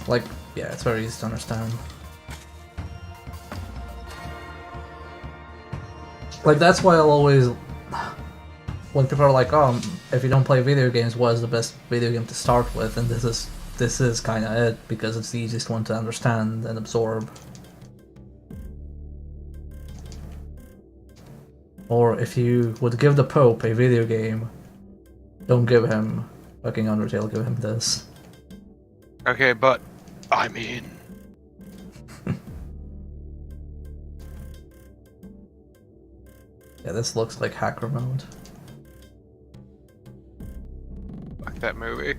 Like, yeah, it's very easy to understand. Like, that's why I'll always... When people are like, oh, if you don't play video games, what is the best video game to start with? And this is kind of it, because it's the easiest one to understand and absorb. Or if you would give the Pope a video game, don't give him fucking Undertale, give him this. Okay, but I'm in. Yeah, this looks like hacker mode. Fuck that movie.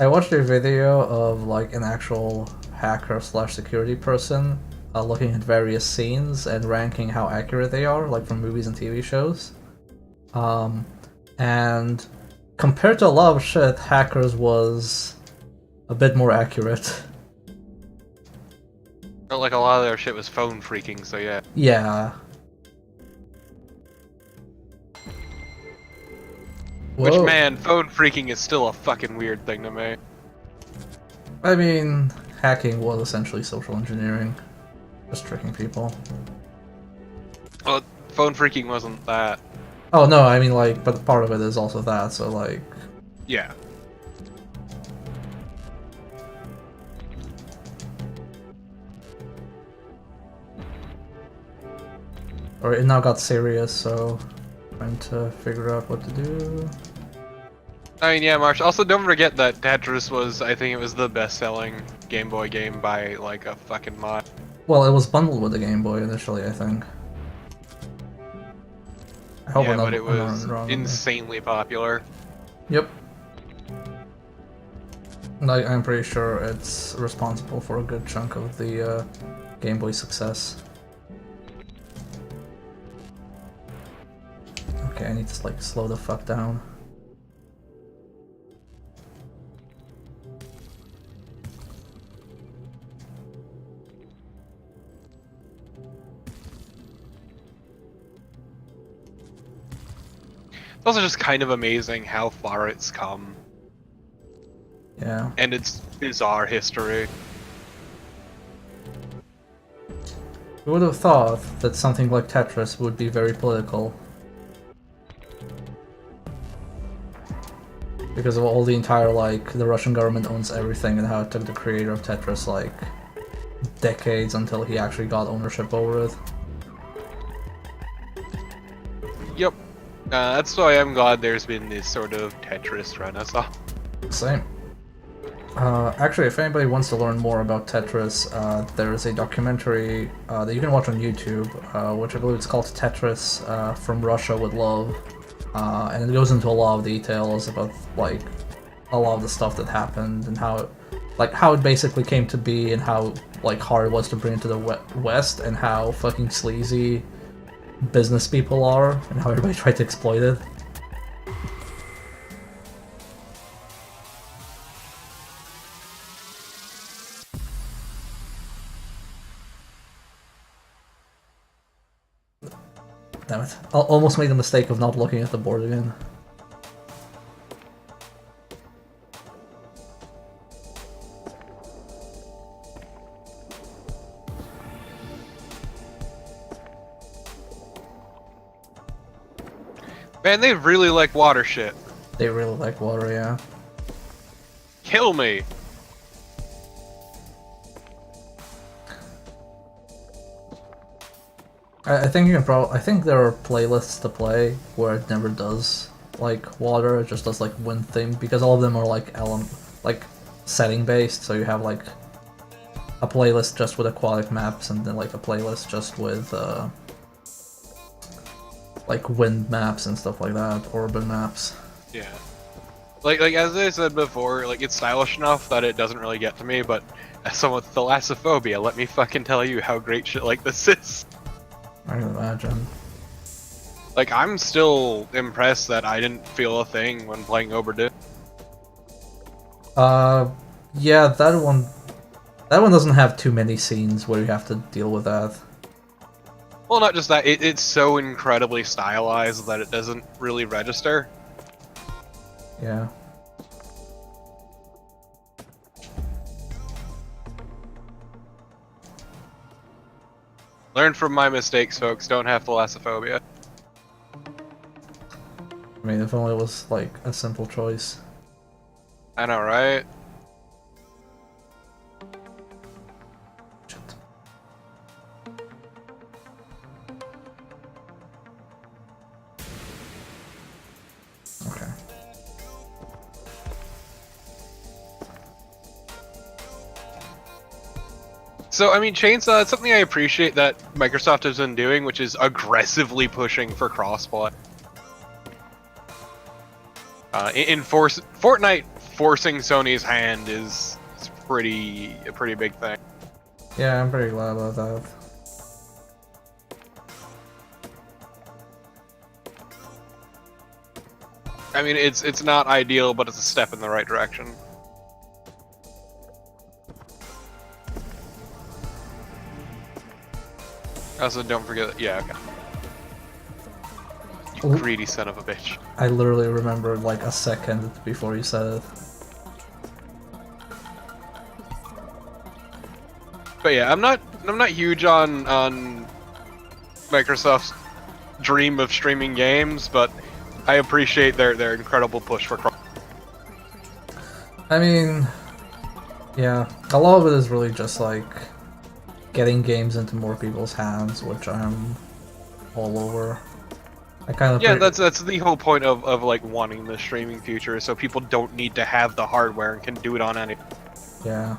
I watched a video of like an actual hacker slash security person looking at various scenes and ranking how accurate they are, like from movies and TV shows. And compared to a lot of shit, Hackers was a bit more accurate. Felt like a lot of their shit was phone freaking, so yeah. Yeah. Which, Whoa. man, phone freaking is still a fucking weird thing to me. I mean, hacking was essentially social engineering. Just tricking people. Well, phone freaking wasn't that. Oh no, I mean like, but part of it is also that, so like... Yeah. Or it now got serious, so... Trying to figure out what to do... I mean, yeah, Marsh. Also, don't forget that Tetris was, I think it was the best-selling Game Boy game by, like, a fucking lot. Well, it was bundled with the Game Boy initially, I think. I hope Yeah, I'm not, but it I'm not was wrong on that. insanely popular. Yep. Like, I'm pretty sure it's responsible for a good chunk of the Game Boy success. Okay, I need to like slow the fuck down. It's also just kind of amazing how far it's come. Yeah. And its bizarre history. Who would have thought that something like Tetris would be very political? Because of all the entire, like, the Russian government owns everything and how it took the creator of Tetris, like, decades until he actually got ownership over it. Yep. That's why I'm glad there's been this sort of Tetris renaissance. Same. Actually, if anybody wants to learn more about Tetris, there is a documentary that you can watch on YouTube, which I believe it's called Tetris from Russia with Love, and it goes into a lot of details about like a lot of the stuff that happened and how it basically came to be and how like hard it was to bring it to the West and how fucking sleazy business people are and how everybody tried to exploit it. Damn it. I almost made the mistake of not looking at the board again. Man, they really like water shit. They really like water, yeah. Kill me! I think you can I think there are playlists to play where it never does like water, it just does like wind theme, because all of them are like setting based, so you have like a playlist just with aquatic maps and then like a playlist just with like wind maps and stuff like that, urban maps. Yeah. Like as I said before, like it's stylish enough that it doesn't really get to me, but as someone with thalassophobia, let me fucking tell you how great shit like this is. I can imagine. Like, I'm still impressed that I didn't feel a thing when playing Oberdin. Yeah, that one doesn't have too many scenes where you have to deal with that. Well, not just that, it's so incredibly stylized that it doesn't really register. Yeah. Learn from my mistakes, folks. Don't have thalassophobia. I mean, if only it was like a simple choice. I know, right? Shit. Okay. So, I mean, Chainsaw, it's something I appreciate that Microsoft has been doing, which is aggressively pushing for crossplay. Fortnite forcing Sony's hand is a pretty big thing. Yeah, I'm pretty glad about that. I mean, it's not ideal, but it's a step in the right direction. Also, don't forget that, yeah, okay. You greedy son of a bitch. I literally remembered like a second before you said it. But yeah, I'm not huge on Microsoft's dream of streaming games, but I appreciate their incredible push for cross. I mean, yeah, a lot of it is really just like getting games into more people's hands, which I'm all over. I kind of Yeah, that's the whole point of like wanting the streaming future, so people don't need to have the hardware and can do it on any. Yeah.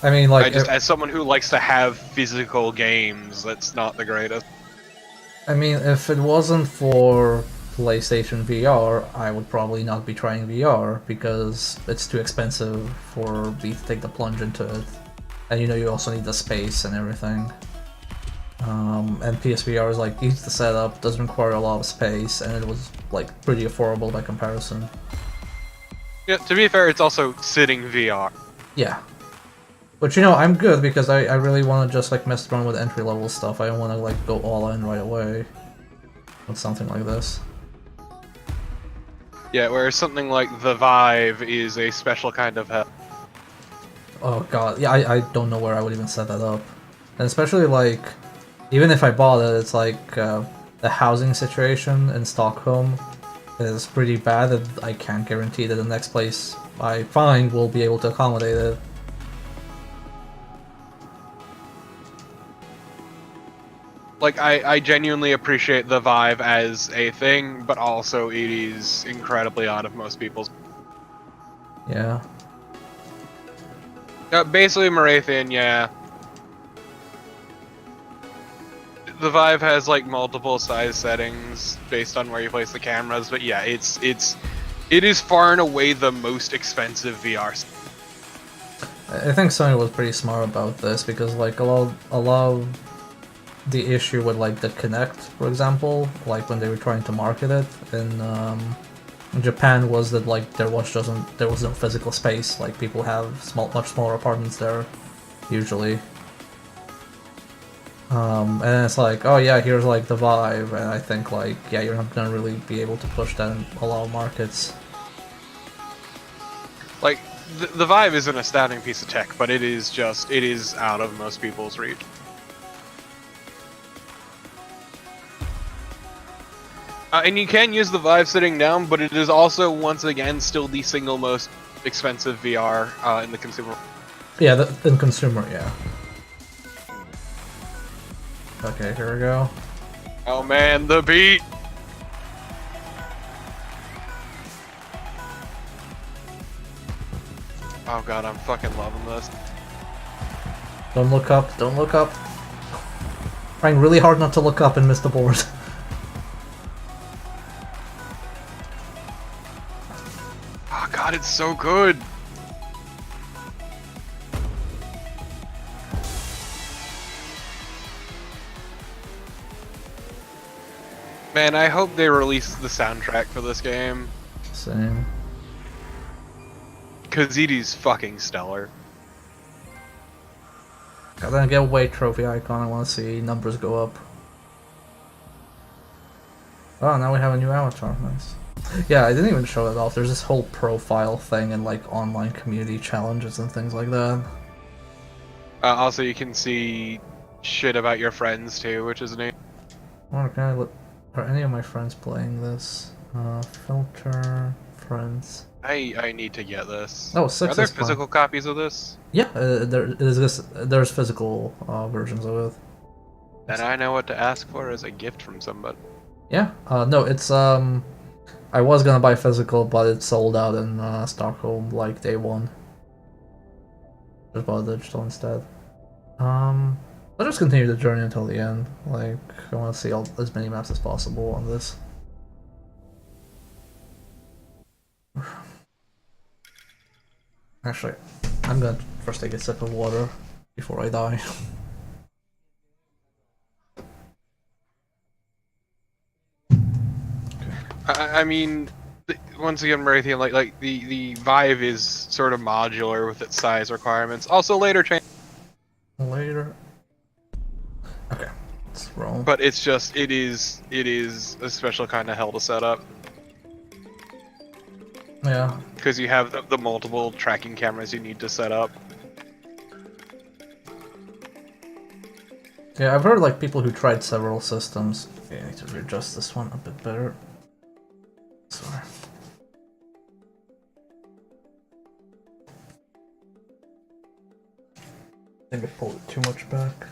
I mean, like, as someone who likes to have physical games, that's not the greatest. I mean, if it wasn't for PlayStation VR, I would probably not be trying VR because it's too expensive for me to take the plunge into it. And you know, you also need the space and everything. And PSVR is like easy to set up, doesn't require a lot of space, and it was like pretty affordable by comparison. Yeah, to be fair, it's also sitting VR. Yeah. But you know, I'm good because I really want to just like mess around with entry level stuff. I don't want to like go all in right away with something like this. Yeah, whereas something like the Vive is a special kind of hell. Oh god, yeah, I don't know where I would even set that up. And especially like, even if I bought it, it's like the housing situation in Stockholm is pretty bad that I can't guarantee that the next place I find will be able to accommodate it. Like, I genuinely appreciate the Vive as a thing, but also it is incredibly out of most people's. Yeah. Basically, Marathian, yeah. The Vive has like multiple size settings based on where you place the cameras, but yeah, it is far and away the most expensive VR. I think Sony was pretty smart about this because like a lot of the issue with like the Kinect, for example, like when they were trying to market it in Japan, was that like there was no physical space. Like people have much smaller apartments there, usually. And it's like, oh yeah, here's like the Vive, and I think like, yeah, you're not gonna really be able to push that in a lot of markets. Like, the Vive is an astounding piece of tech, but it is out of most people's reach. And you can use the Vive sitting down, but it is also, once again, still the single most expensive VR in the consumer. Yeah, in consumer, yeah. Okay, here we go. Oh man, the beat! Oh god, I'm fucking loving this. Don't look up, don't look up. Trying really hard not to look up and miss the board. Oh god, it's so good! Man, I hope they release the soundtrack for this game. Same. Cause it is fucking stellar. Gotta get a weight trophy icon, I wanna see numbers go up. Oh, now we have a new avatar, nice. Yeah, I didn't even show it off. There's this whole profile thing and like online community challenges and things like that. Also, you can see shit about your friends too, which is neat. Or can I look? Are any of my friends playing this? Filter friends. I need to get this. Oh, Are 6 there is fine. physical copies of this? Yeah, there's physical versions of it. And I know what to ask for as a gift from somebody. Yeah. No, it's I was gonna buy physical, but it sold out in Stockholm like day one. Just bought digital instead. I'll just continue the journey until the end. Like, I want to see as many maps as possible on this. Actually, I'm gonna first take a sip of water before I die. I mean, once again, Marithian, like the Vive is sort of modular with its size requirements. Also later change, Later. Okay, let's roll. but it's just it is a special kind of hell to set up Yeah. because you have the multiple tracking cameras you need to set up. Yeah, I've heard like people who tried several systems. Okay, I need to readjust this one a bit better. Sorry. I think I pulled it too much back.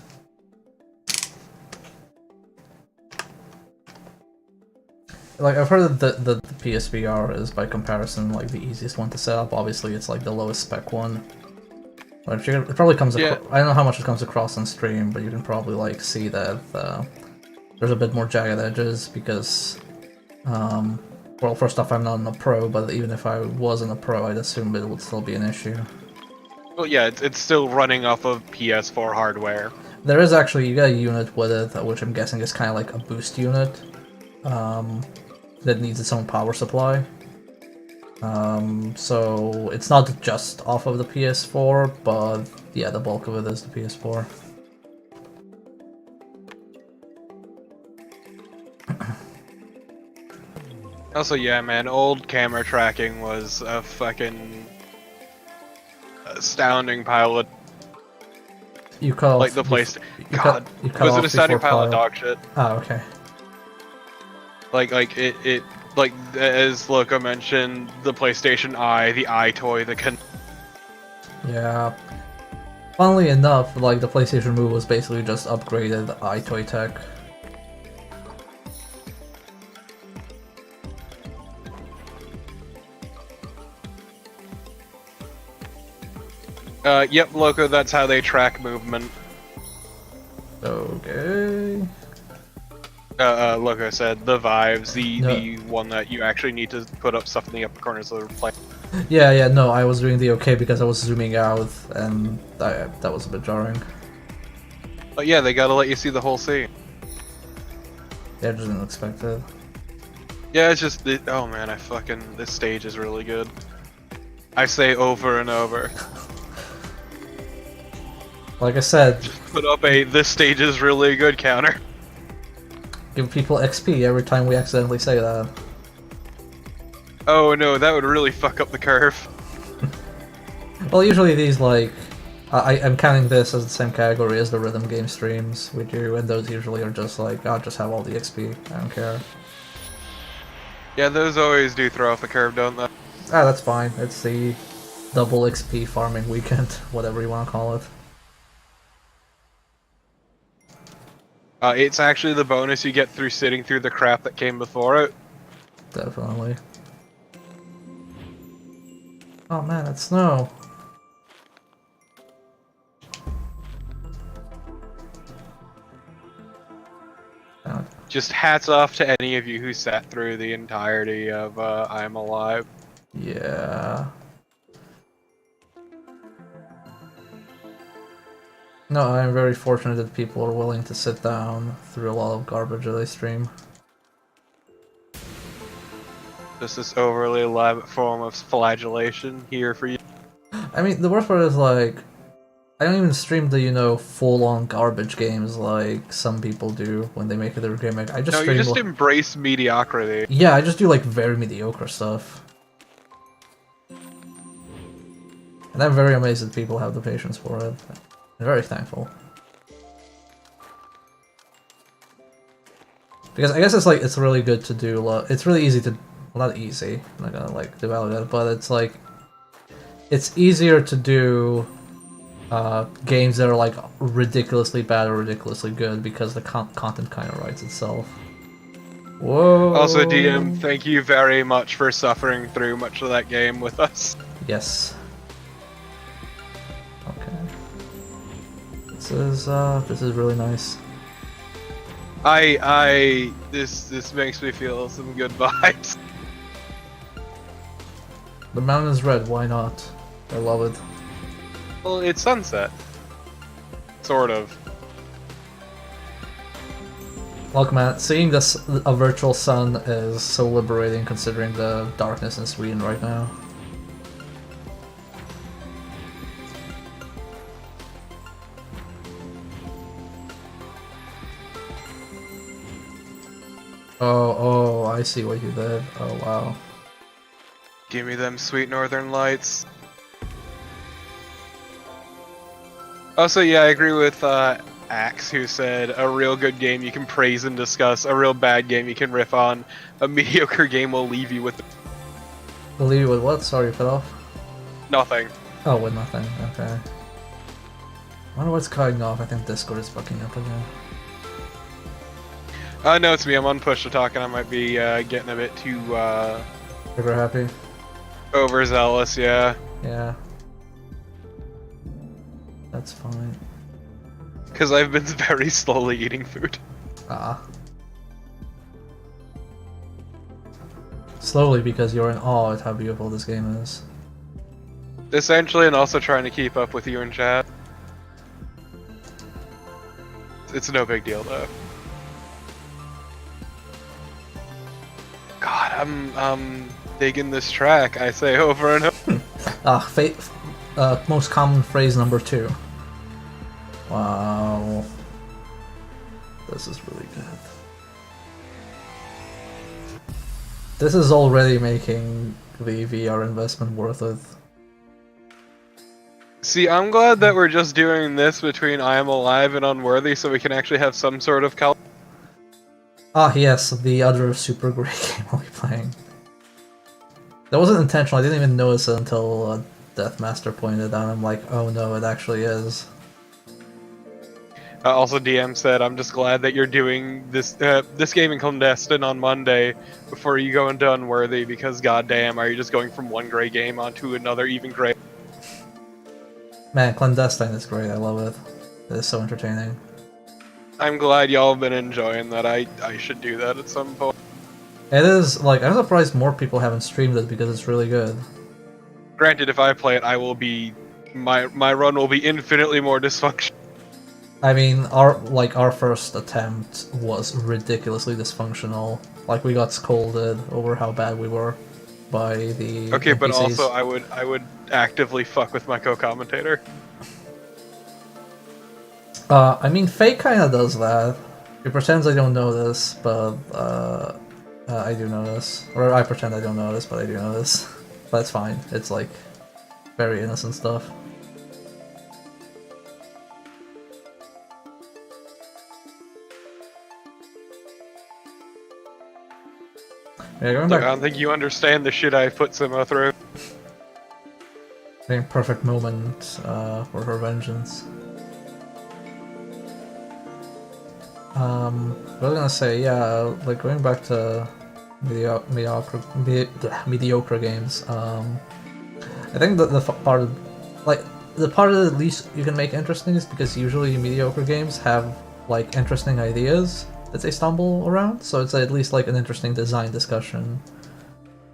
Like, I've heard that the PSVR is by comparison like the easiest one to set up. Obviously, it's like the lowest spec one. But it probably comes across. I don't know how much it comes across on stream, but you can probably like see that there's a bit more jagged edges because, well, first off, I'm not in a pro, but even if I was in a pro, I'd assume it would still be an issue. Well, yeah, it's still running off of PS4 hardware. There is actually, you got a unit with it, which I'm guessing is kind of like a boost unit, that needs its own power supply. So it's not just off of the PS4, but yeah, the bulk of it is the PS4. Also, yeah, man, old camera tracking was a fucking astounding pile of You cut like off the place. you God, cut it was off an astounding before pile of dog shit. Oh, okay. Like it like as Loco mentioned, the PlayStation Eye, the Eye toy, the Yeah. Funnily enough, like the PlayStation Move was basically just upgraded iToy tech. Yep, Loco, that's how they track movement. Okay. Loco said the Vives, No. the one that you actually need to put up stuff in the upper corners of the plane. Yeah, no, I was doing the okay because I was zooming out, and that was a bit jarring. But yeah, they gotta let you see the whole scene. Yeah, I just didn't expect it. Yeah, it's just oh man, this stage is really good. I say over and over. Like I said, Put up a this stage is really good counter. give people XP every time we accidentally say that. Oh no, that would really fuck up the curve. Well, usually these, like, I'm counting this as the same category as the rhythm game streams we do, and those usually are just like, I'll just have all the XP, I don't care. Yeah, those always do throw off the curve, don't they? Ah, that's fine, it's the double XP farming weekend, whatever you want to call it. It's actually the bonus you get through sitting through the crap that came before it. Definitely. Oh man, it's snow. Just hats off to any of you who sat through the entirety of I'm Alive. Yeah. No, I'm very fortunate that people are willing to sit down through a lot of garbage that I stream. Just this overly elaborate form of flagellation here for you. I mean, the worst part is, like, I don't even stream the, you know, full-on garbage games like some people do when they make their gimmick. I just No, stream... you just embrace mediocrity. Yeah, I just do, like, very mediocre stuff. And I'm very amazed that people have the patience for it. I'm very thankful. Because I guess it's like it's really good to do. It's really easy to, well, not easy. I'm not gonna like devalue that, but it's like it's easier to do games that are like ridiculously bad or ridiculously good because the content kind of writes itself. Whoa. Also, DM, thank you very much for suffering through much of that game with us. Yes. Okay. This is really nice. This makes me feel some good vibes. The mountain is red. Why not? I love it. Well, it's sunset. Sort of. Look, man, seeing this a virtual sun is so liberating considering the darkness in Sweden right now. Oh, I see what you did. Oh, wow. Give me them sweet northern lights. Also, yeah, I agree with Axe, who said a real good game you can praise and discuss, a real bad game you can riff on, a mediocre game will leave you with Leave you with what? Sorry, you cut off? nothing. Oh, with nothing. Okay. I wonder what's cutting off. I think Discord is fucking up again. No, it's me. I'm on push to talk, and I might be getting a bit too Trigger happy? overzealous. Yeah. Yeah. That's fine. Because I've been very slowly eating food. Ah. Slowly because you're in awe at how beautiful this game is. Essentially, and also trying to keep up with you in chat. It's no big deal though. God, I'm digging this track. I say over and over. Most common phrase number 2. Wow. This is really good. This is already making the VR investment worth it. See, I'm glad that we're just doing this between I Am Alive and Unworthy so we can actually have some sort of Ah, yes, the other super great game I'll be playing. That wasn't intentional, I didn't even notice it until Deathmaster pointed it out. I'm like, oh no, it actually is. Also, DM said, I'm just glad that you're doing this this game in Clandestine on Monday before you go into Unworthy, because goddamn, are you just going from one gray game onto another even gray? Man, Clandestine is great, I love it. It is so entertaining. I'm glad y'all have been enjoying that. I should do that at some point. It is, like, I'm surprised more people haven't streamed it because it's really good. Granted, if I play it, I will be... My run will be infinitely more dysfunctional. I mean, our first attempt was ridiculously dysfunctional. Like, we got scolded over how bad we were by the Okay, NPCs. but also I would actively fuck with my co-commentator. I mean, Faye kinda does that. He pretends I don't notice, but I do notice. Or I pretend I don't notice, but I do notice. But it's fine. It's like very innocent stuff. Yeah, going Look, back. I don't think you understand the shit I put Simo through. I think perfect moment for her vengeance. I was gonna say, yeah, like going back to mediocre games. I think that the part of, like, the part that at least you can make interesting is because usually mediocre games have like interesting ideas that they stumble around, so it's at least like an interesting design discussion,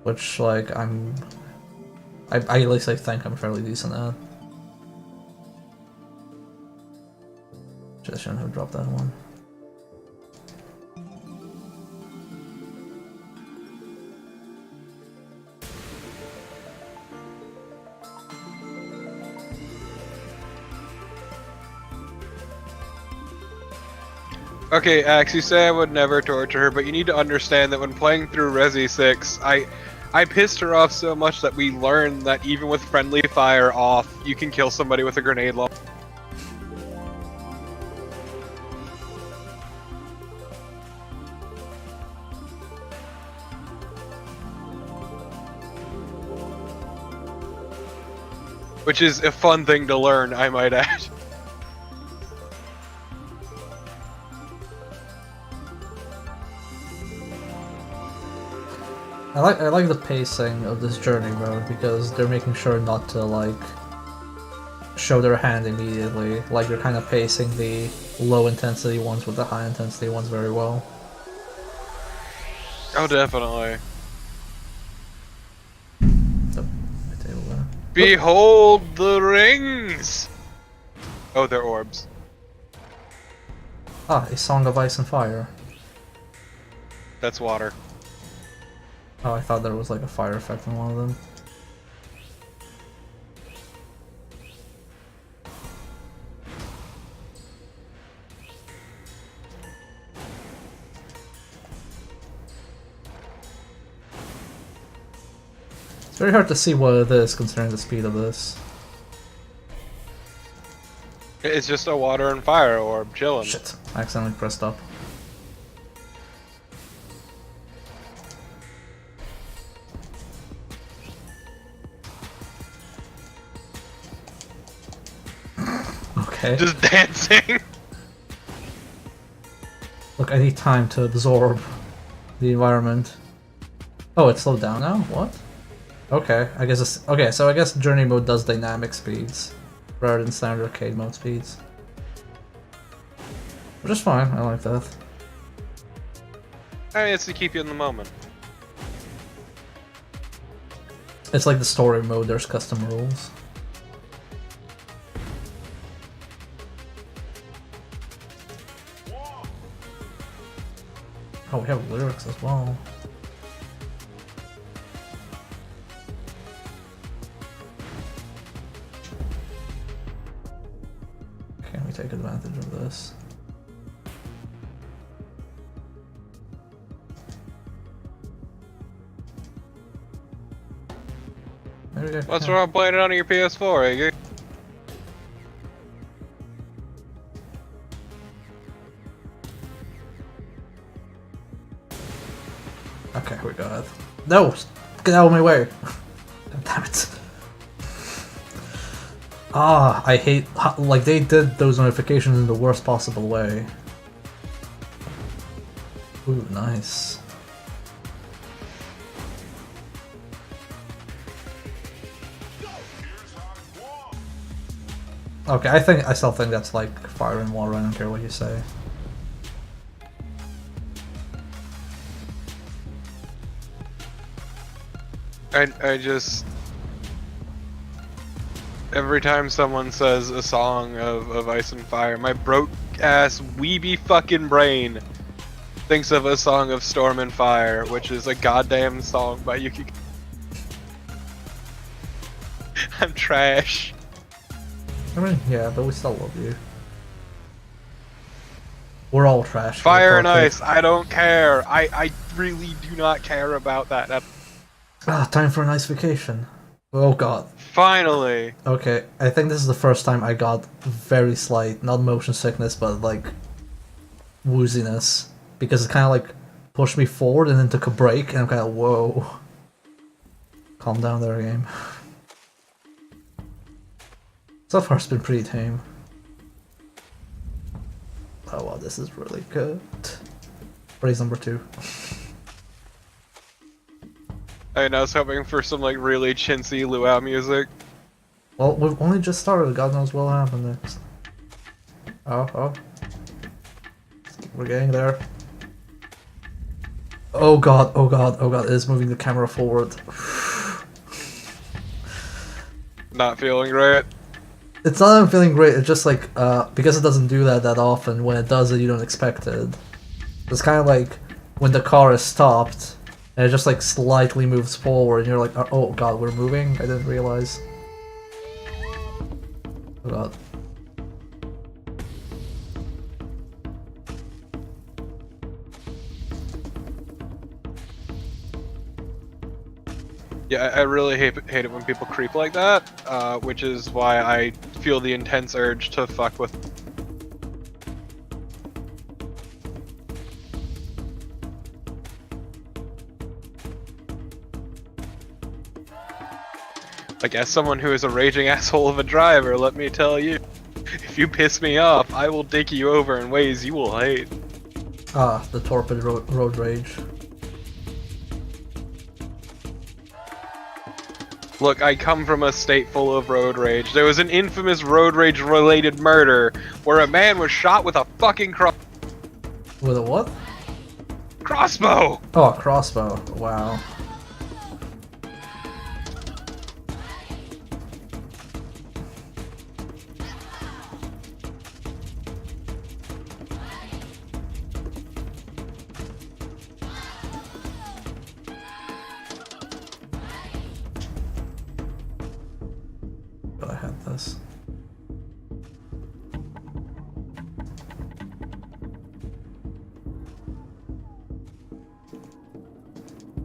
which like I at least I think I'm fairly decent at. Just shouldn't have dropped that one. Okay, Axe, you say I would never torture her, but you need to understand that when playing through Resi 6, I pissed her off so much that we learned that even with friendly fire off, you can kill somebody with a grenade launcher. Which is a fun thing to learn, I might add. I like the pacing of this journey mode because they're making sure not to like show their hand immediately. Like they're kind of pacing the low intensity ones with the high intensity ones very well. Oh, definitely. So, my table there. Behold the rings! Oh, they're orbs. Ah, a song of ice and fire. That's water. Oh, I thought there was like a fire effect on one of them. It's very hard to see what it is considering the speed of this. It's just a water and fire orb chilling. Shit, I accidentally pressed up. Okay. Just dancing. Look, I need time to absorb the environment. Oh, it slowed down now? What? Okay, I guess it's... Okay, so I guess journey mode does dynamic speeds rather than standard arcade mode speeds. Which is fine, I like that. I mean, it's to keep you in the moment. It's like the story mode, there's custom rules. Oh, we have lyrics as well. Can we take advantage of this? Maybe What's wrong playing it on your PS4, Iggy? Okay, we got it. No! Get out of my way! God damn it. Ah, I hate how, like they did those notifications in the worst possible way. Ooh, nice. Okay, I still think that's like fire and water, I don't care what you say. I just... Every time someone says a song of Ice and Fire, my broke-ass weeby fucking brain thinks of a song of Storm and Fire, which is a goddamn song by Yuki. I'm trash. I mean, yeah, but we still love you. We're all trash. Fire and Ice, I don't care. I really do not care about that. Ah, time for a nice vacation. Oh god. Finally. Okay, I think this is the first time I got very slight, not motion sickness, but like wooziness. Because it kind of like pushed me forward and then took a break, and I'm kind of, whoa. Calm down there, game. So far it's been pretty tame. Oh wow, this is really good. Phrase number 2. I was hoping for some like really chintzy luau music. Well, we've only just started, God knows what'll happen next. Oh. We're getting there. Oh god, it is moving the camera forward. Not feeling great. It's not that I'm feeling great, it's just like, because it doesn't do that often, when it does it you don't expect it. It's kind of like when the car is stopped, and it just like slightly moves forward, and you're like, oh god, we're moving? I didn't realize. Oh god. Yeah, I really hate it when people creep like that, which is why I feel the intense urge to fuck with. Like, as someone who is a raging asshole of a driver, let me tell you, if you piss me off, I will dick you over in ways you will hate. Ah, the torpid road rage. Look, I come from a state full of road rage. There was an infamous road rage related murder where a man was shot with a fucking With a what? crossbow! Oh, a crossbow. Wow. But I had this.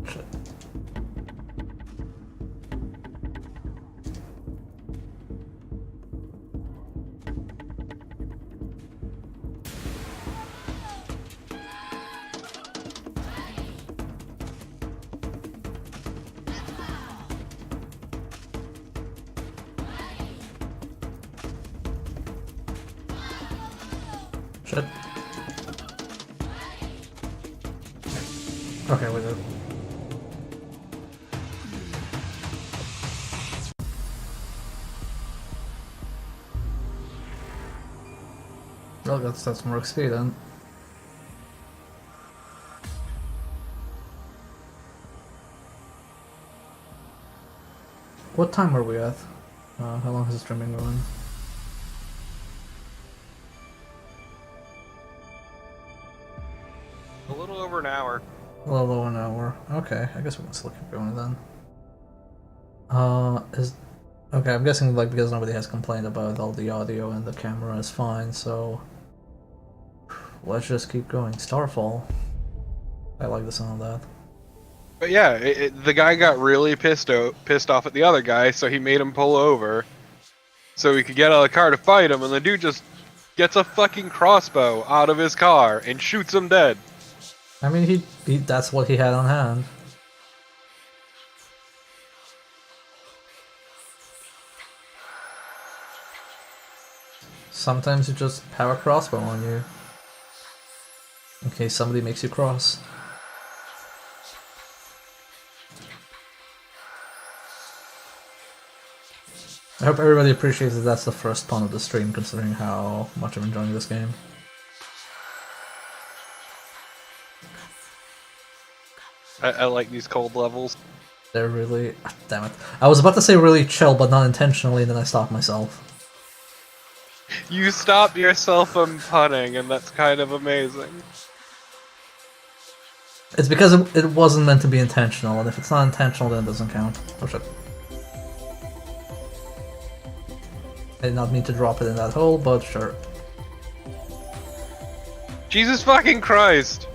Shit. Shit. Okay, we did. Well, that's more XP then. What time are we at? How long has the stream been going? A little over an hour. A little over an hour. Okay, I guess we can still keep going then. Okay, I'm guessing like because nobody has complained about all the audio and the camera is fine, so let's just keep going. Starfall. I like the sound of that. But yeah, the guy got really pissed off at the other guy, so he made him pull over so he could get out of the car to fight him, and the dude just gets a fucking crossbow out of his car and shoots him dead. I mean, he that's what he had on hand. Sometimes you just have a crossbow on you. In case somebody makes you cross. I hope everybody appreciates that that's the first pun of the stream, considering how much I'm enjoying this game. I like these cold levels. They're really... ah, damn it. I was about to say really chill, but not intentionally, and then I stopped myself. You stopped yourself from punning, and that's kind of amazing. It's because it wasn't meant to be intentional, and if it's not intentional, then it doesn't count. Oh shit. I did not mean to drop it in that hole, but sure. Jesus fucking Christ!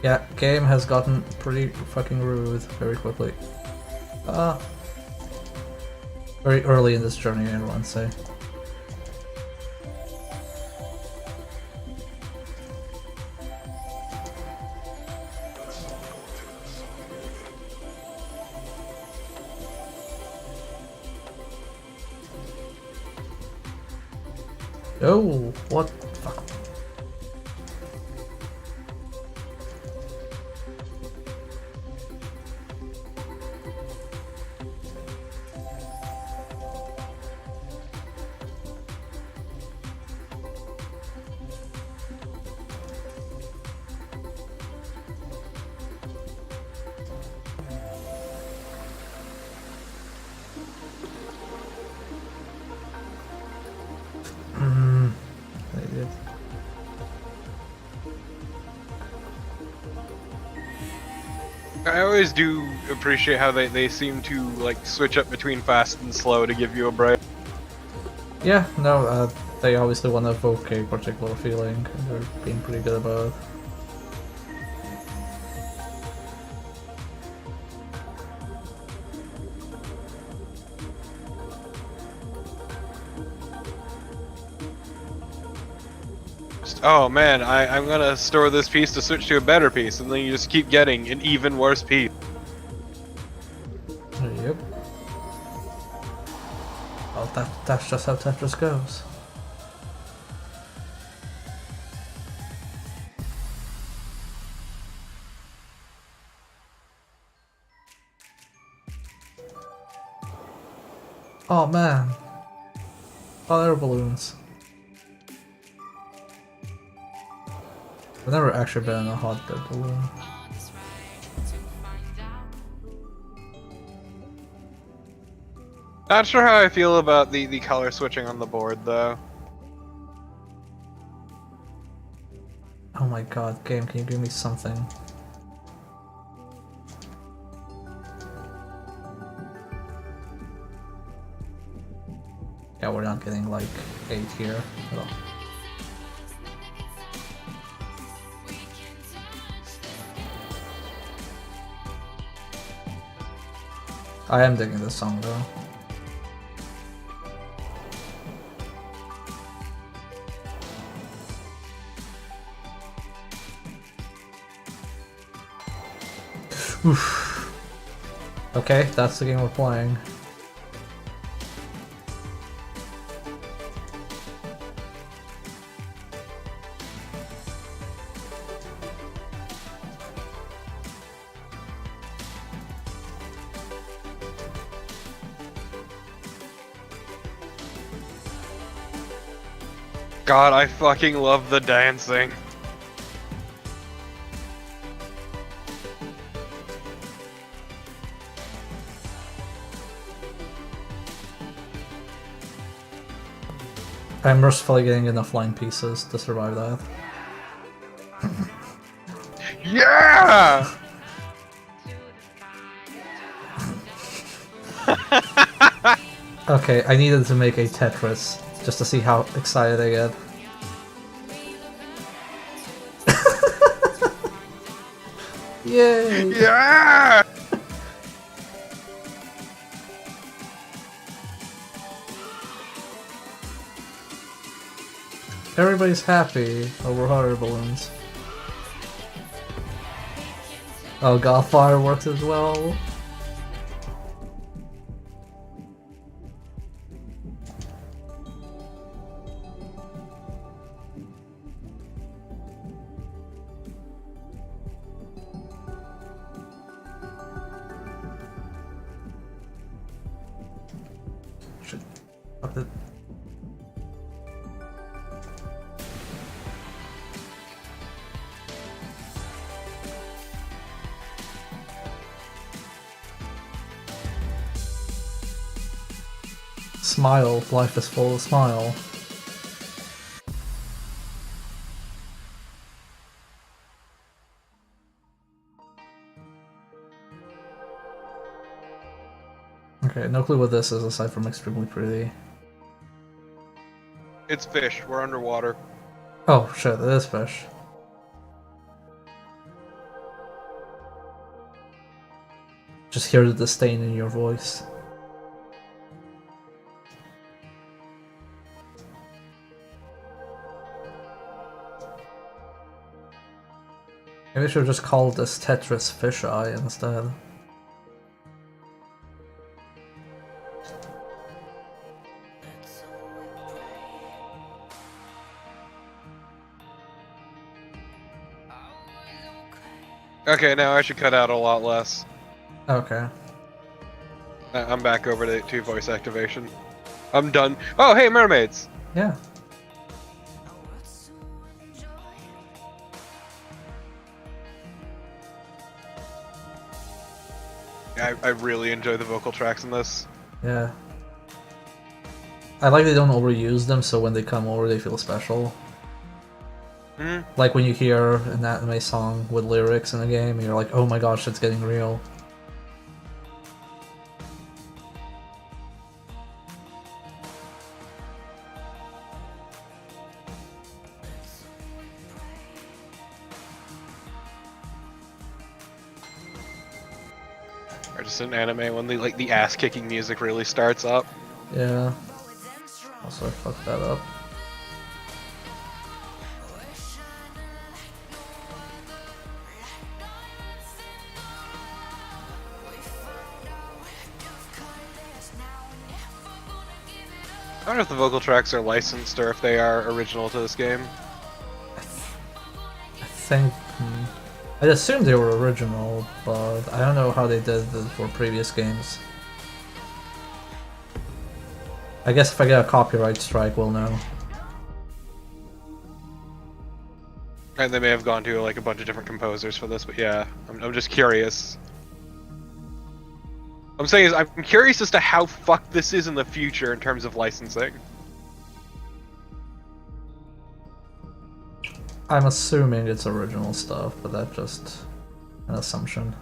Yeah, game has gotten pretty fucking rude very quickly. Very early in this journey, I want to say. Oh, what? Fuck. They did. I always do appreciate how they seem to like switch up between fast and slow to give you a break. Yeah, no, they obviously want to evoke a particular feeling, and they're being pretty good about it. Oh man, I'm gonna store this piece to switch to a better piece, and then you just keep getting an even worse piece. That's just how Tetris goes. Oh man. Oh, there are balloons. I've never actually been in a hot air balloon. Not sure how I feel about the color switching on the board, though. Oh my god, game, can you give me something? Yeah, we're not getting like 8 here at all. I am digging this song though. Oof. Okay, that's the game we're playing. God, I fucking love the dancing. I'm mercifully getting enough line pieces to survive that. Yeah! Okay, I needed to make a Tetris just to see how excited I get. Yay! Yeah! Everybody's happy over hot air balloons. Oh god, fireworks as well. Shit. Fuck it. Smile, life is full of smile. Okay, no clue what this is aside from extremely pretty. It's fish. We're underwater. Oh shit, it is fish. Just hear the disdain in your voice. Maybe I should just call this Tetris Fisheye instead. Okay, now I should cut out a lot less. Okay. I'm back over to voice activation. I'm done. Oh, hey, mermaids! Yeah. I really enjoy the vocal tracks in this. Yeah. I like they don't overuse them, so when they come over they feel special. Hmm? Like when you hear an anime song with lyrics in a game, you're like, oh my gosh, it's getting real. Or just an anime when the ass-kicking music really starts up. Yeah. Also, I fucked that up. I don't know if the vocal tracks are licensed or if they are original to this game. I think... I'd assume they were original, but I don't know how they did it for previous games. I guess if I get a copyright strike, we'll know. And they may have gone to like a bunch of different composers for this, but yeah, I'm just curious. I'm saying is I'm curious as to how fucked this is in the future in terms of licensing. I'm assuming it's original stuff, but that's just an assumption.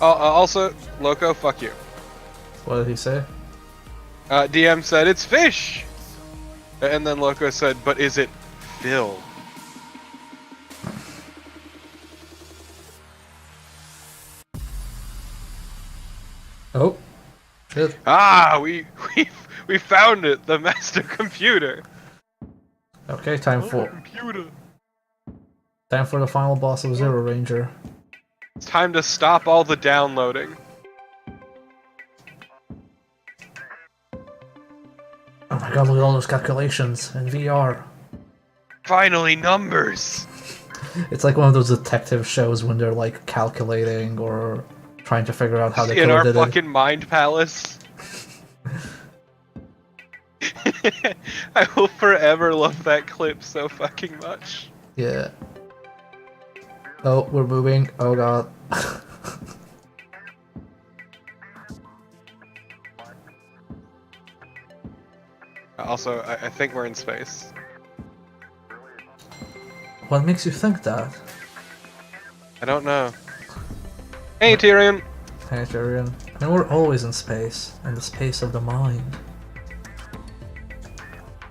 Also, Loco, fuck you. What did he say? DM said, it's fish! And then Loco said, but is it filled? Oh. Shit. Ah, we found it, the master computer. Okay, time for the final boss of Zero Ranger. It's time to stop all the downloading. Oh my god, look at all those calculations in VR. Finally, numbers! It's like one of those detective shows when they're like calculating or trying to figure out how the In killer our did fucking mind palace. I will forever love that clip so fucking much. Yeah. Oh, we're moving. Oh god. Also, I think we're in space. What makes you think that? I don't know. Hey, Tyrion! Hey, Tyrion. And we're always in space. In the space of the mind.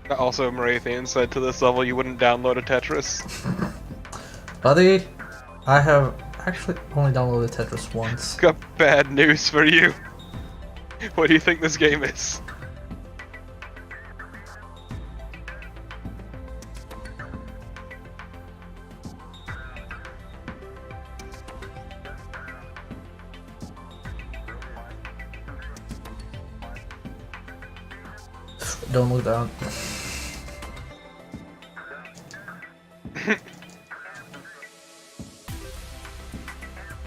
Also, Marathian said to this level you wouldn't download a Tetris. Buddy, I have actually only downloaded Tetris once. Got bad news for you. What do you think this game is? Don't look down.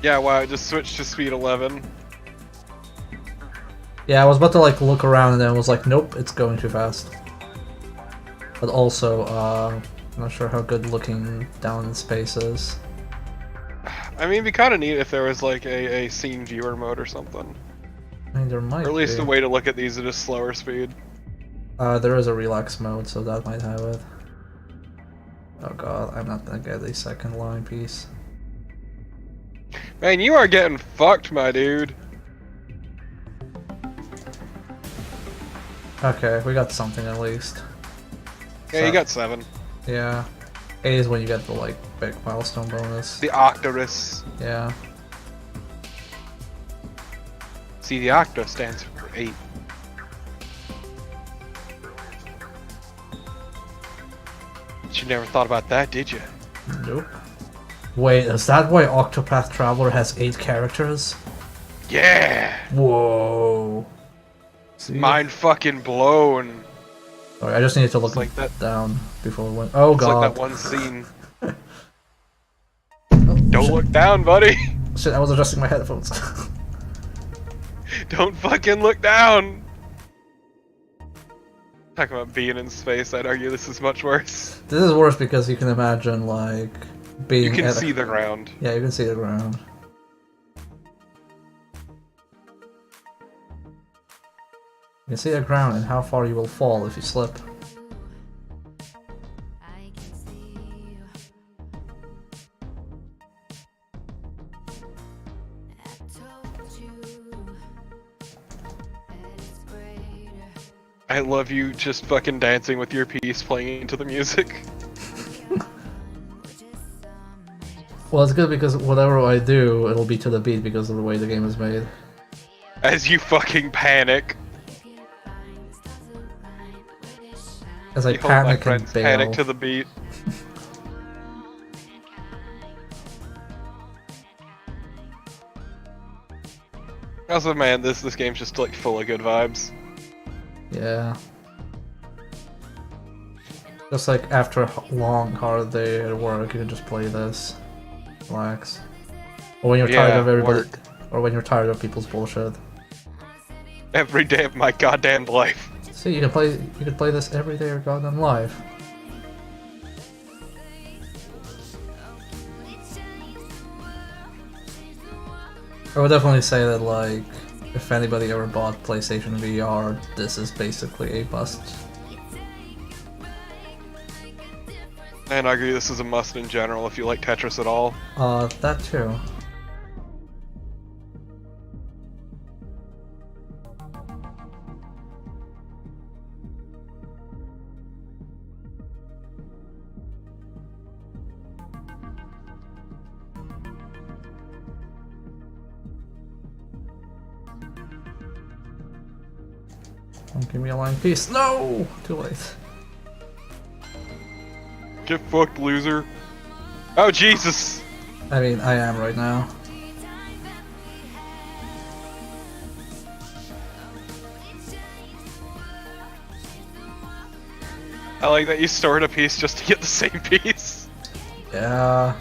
Yeah, wow, I just switched to speed 11. Yeah, I was about to like look around and then was like, nope, it's going too fast. But also, I'm not sure how good looking down in space is. I mean, it'd be kind of neat if there was like a scene viewer mode or something. I mean, there might Or at least be. a way to look at these at a slower speed. There is a relax mode, so that might have it. Oh god, I'm not gonna get a second line piece. Man, you are getting fucked, my dude. Okay, we got something at least. Yeah, you got 7. Yeah. A is when you get the like big milestone bonus. The Octorus. Yeah. See, the Octo stands for 8. But you never thought about that, did you? Nope. Wait, is that why Octopath Traveler has 8 characters? Yeah! Whoa. See? Mind fucking blown. Sorry, I just needed to look It's like that. down before we went. Oh It's god. like that one scene. Oh, Don't shit. look down, buddy! Shit, I was adjusting my headphones. Don't fucking look down! Talking about being in space, I'd argue this is much worse. This is worse because you can imagine like being. You can at see the ground. Yeah, you can see the ground. You can see the ground and how far you will fall if you slip. I love you just fucking dancing with your piece playing into the music. Well, it's good because whatever I do, it'll be to the beat because of the way the game is made. As you fucking panic. As I Behold my panic and friends bail. panic to the beat. Also, man, this game's just like full of good vibes. Yeah. Just like after a long, hard day at work, you can just play this. Relax. Or when you're tired Yeah, of everybody. work. Or when you're tired of people's bullshit. Every day of my goddamn life. See, you can play this every day of your goddamn life. I would definitely say that, like, if anybody ever bought PlayStation VR, this is basically a bust. And I agree this is a must in general if you like Tetris at all. That too. Don't give me a lying piece. No! Too late. Get fucked, loser. Oh, Jesus! I mean, I am right now. I like that you stored a piece just to get the same piece. Yeah.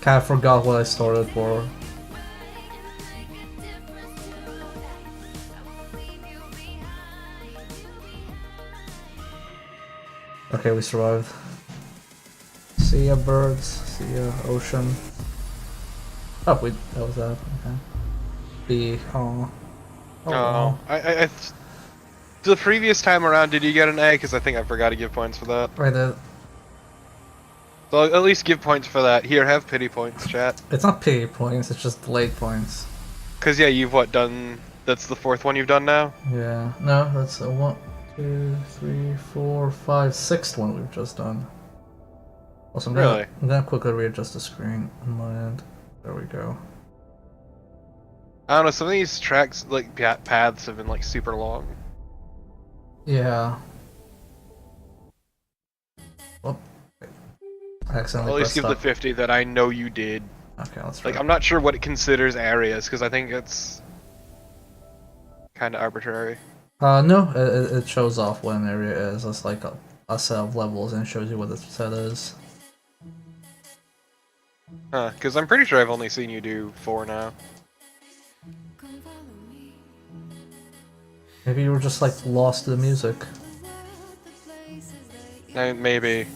Kinda forgot what I started for. Okay, we survived. See ya, birds. See ya, ocean. Oh, wait, that was that. Okay. B. Oh. Oh, the previous time around, did you get an A? Because I think I forgot to give points for that. Right there. So at least give points for that. Here, have pity points, chat. It's not pity points, it's just delayed points. Because, yeah, you've done... That's the fourth one you've done now? Yeah. No, that's a 1, 2, 3, 4, 5, sixth one we've just done. Also, I'm gonna quickly readjust the screen on my end. There we go. I don't know, some of these tracks, like, paths have been, like, super long. Yeah. Oh. I accidentally At least give the 50 that I know you did. Okay, let's Like, I'm not sure what it considers areas, because I think it's kind of arbitrary. No, it shows off what an area is. It's like a set of levels and it shows you what the set is. Huh, because I'm pretty sure I've only seen you do 4 now. Maybe you were just like lost to the music. Maybe.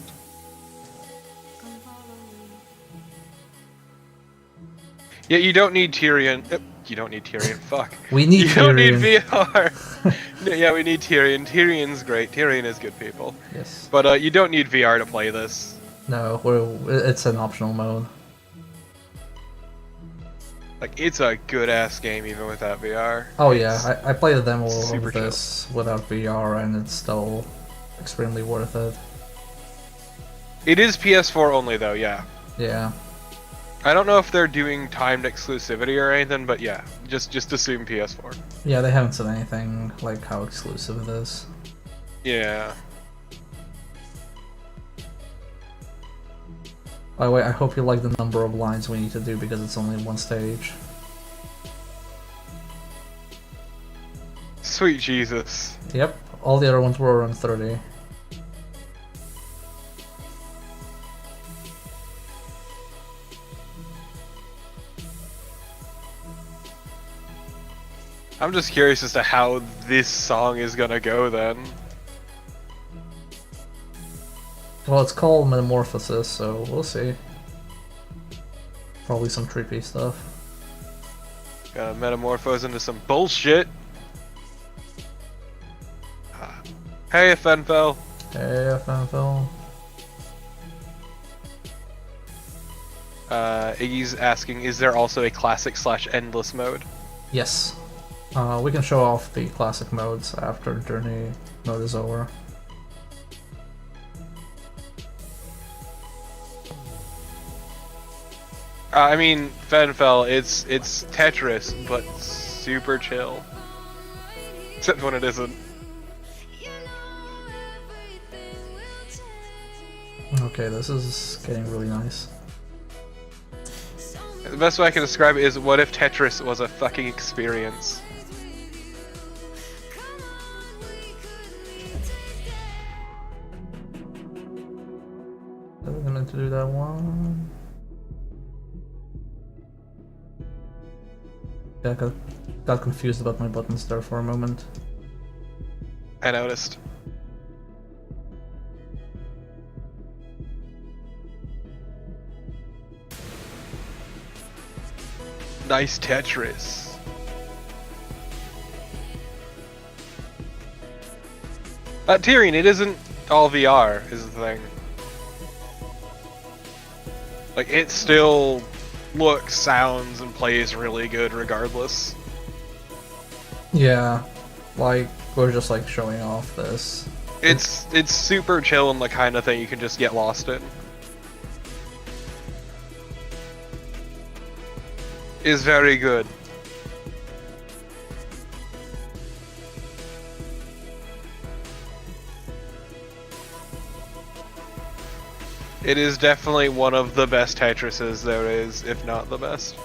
Yeah, you don't need Tyrion. You don't need Tyrion, fuck. We need You Tyrion. don't need VR! No, yeah, we need Tyrion. Tyrion's great. Tyrion is good people. Yes. But you don't need VR to play this. No, it's an optional mode. Like, it's a good-ass game even without VR. Oh yeah, I played a demo super of this without VR and it's still extremely worth it. It is PS4 only though, yeah. Yeah. I don't know if they're doing timed exclusivity or anything, but yeah, just assume PS4. Yeah, they haven't said anything like how exclusive it is. Yeah. By the way, I hope you like the number of lines we need to do because it's only one stage. Sweet Jesus. Yep, all the other ones were around 30. I'm just curious as to how this song is gonna go then. Well, it's called Metamorphosis, so we'll see. Probably some trippy stuff. Gotta metamorphose into some bullshit. Hey, Fenfel. Hey, FNFL. Iggy's asking, is there also a classic/endless mode? Yes. We can show off the classic modes after Journey mode is over. I mean, Fenfel, it's Tetris, but super chill. Except when it isn't. Okay, this is getting really nice. The best way I can describe it is, what if Tetris was a fucking experience? I was meant to do that one. Yeah, I got confused about my buttons there for a moment. I noticed. Nice Tetris. Tyrion, it isn't all VR, is the thing. Like, it still looks, sounds, and plays really good regardless. Yeah, like, we're just like showing off this. It's super chill and the kind of thing you can just get lost in. Is very good. It is definitely one of the best Tetrises there is, if not the best.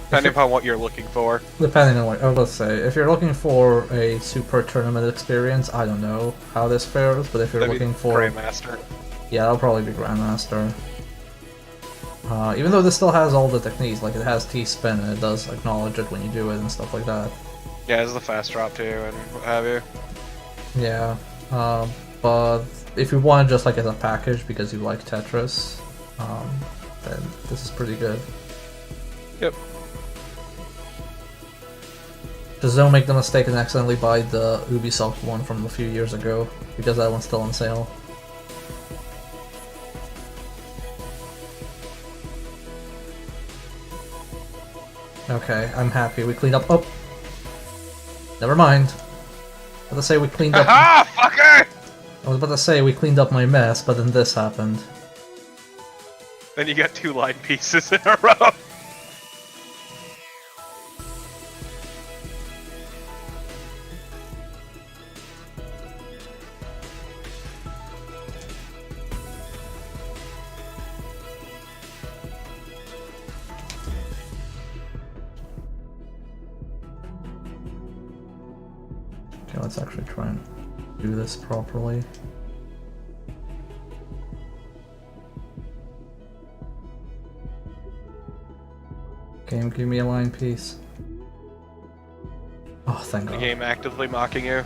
Depending upon what you're looking for. Depending on what, oh, let's say, if you're looking for a super tournament experience, I don't know how this fares, but if you're That'd be looking for... Grandmaster. Yeah, that'll probably be Grandmaster. Even though this still has all the techniques, like it has T-spin and it does acknowledge it when you do it and stuff like that. Yeah, it's the fast drop too, and what have you. Yeah, but if you want it just like as a package because you like Tetris, then this is pretty good. Yep. Just don't make the mistake and accidentally buy the Ubisoft one from a few years ago, because that one's still on sale. Okay, I'm happy. We cleaned up. Oh! Never mind. I was about to say we cleaned up. Aha, fucker! I was about to say we cleaned up my mess, but then this happened. Then you got 2 line pieces in a row. Okay, let's actually try and do this properly. Game, give me a line piece. Oh, thank The God. game actively mocking you.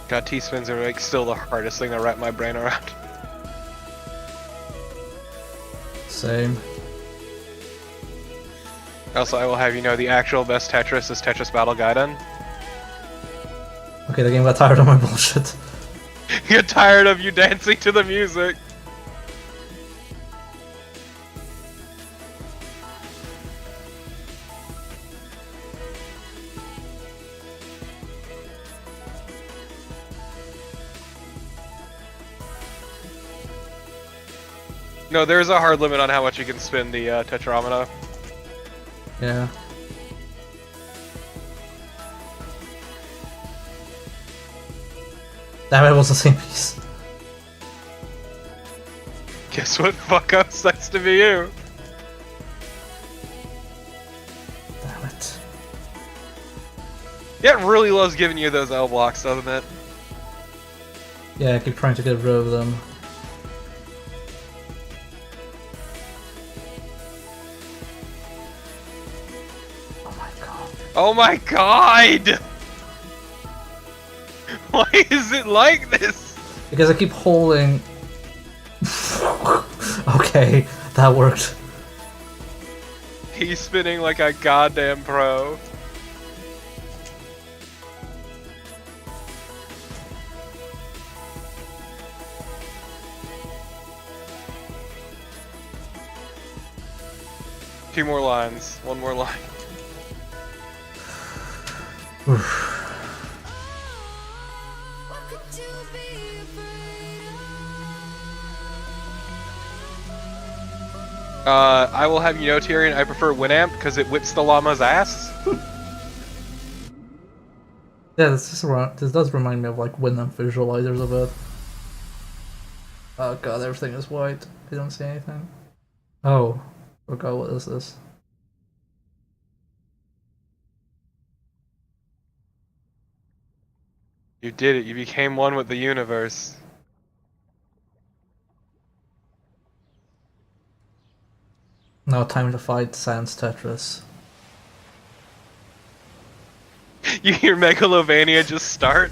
God, T-spins are like still the hardest thing to wrap my brain around. Same. Also, I will have you know the actual best Tetris is Tetris Battle Gaiden. Okay, the game got tired of my bullshit. Get tired of you dancing to the music. No, there's a hard limit on how much you can spin the Tetromino. Yeah. Damn, it was the same piece. Guess what? Fuck up, sucks to be you. Damn it. Yeah, it really loves giving you those L blocks, doesn't it? Yeah, I keep trying to get rid of them. Oh my God. Oh my god! Why is it like this? Because I keep holding... Okay, that worked. He's spinning like a goddamn pro. Two more lines. One more line. I will have you know, Tyrion, I prefer Winamp because it whips the llama's ass. Yeah, this does remind me of like Winamp visualizers a bit. Oh god, everything is white. You don't see anything. Oh, forgot what is this? You did it. You became one with the universe. Now time to fight Sans Tetris. You hear Megalovania just start?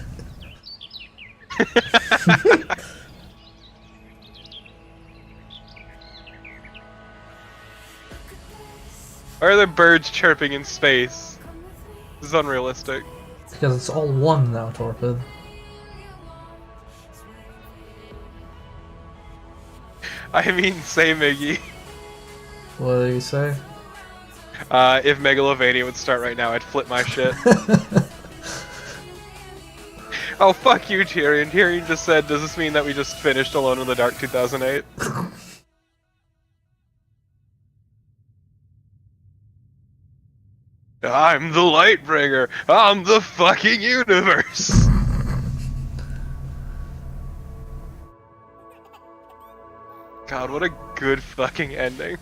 Why are there birds chirping in space? This is unrealistic. Because it's all one now, Torpid. I mean, say Miggy. What do you say? If Megalovania would start right now, I'd flip my shit. Oh, fuck you, Tyrion. Tyrion just said, does this mean that we just finished Alone in the Dark 2008? I'm the Lightbringer. I'm the fucking universe. God, what a good fucking ending.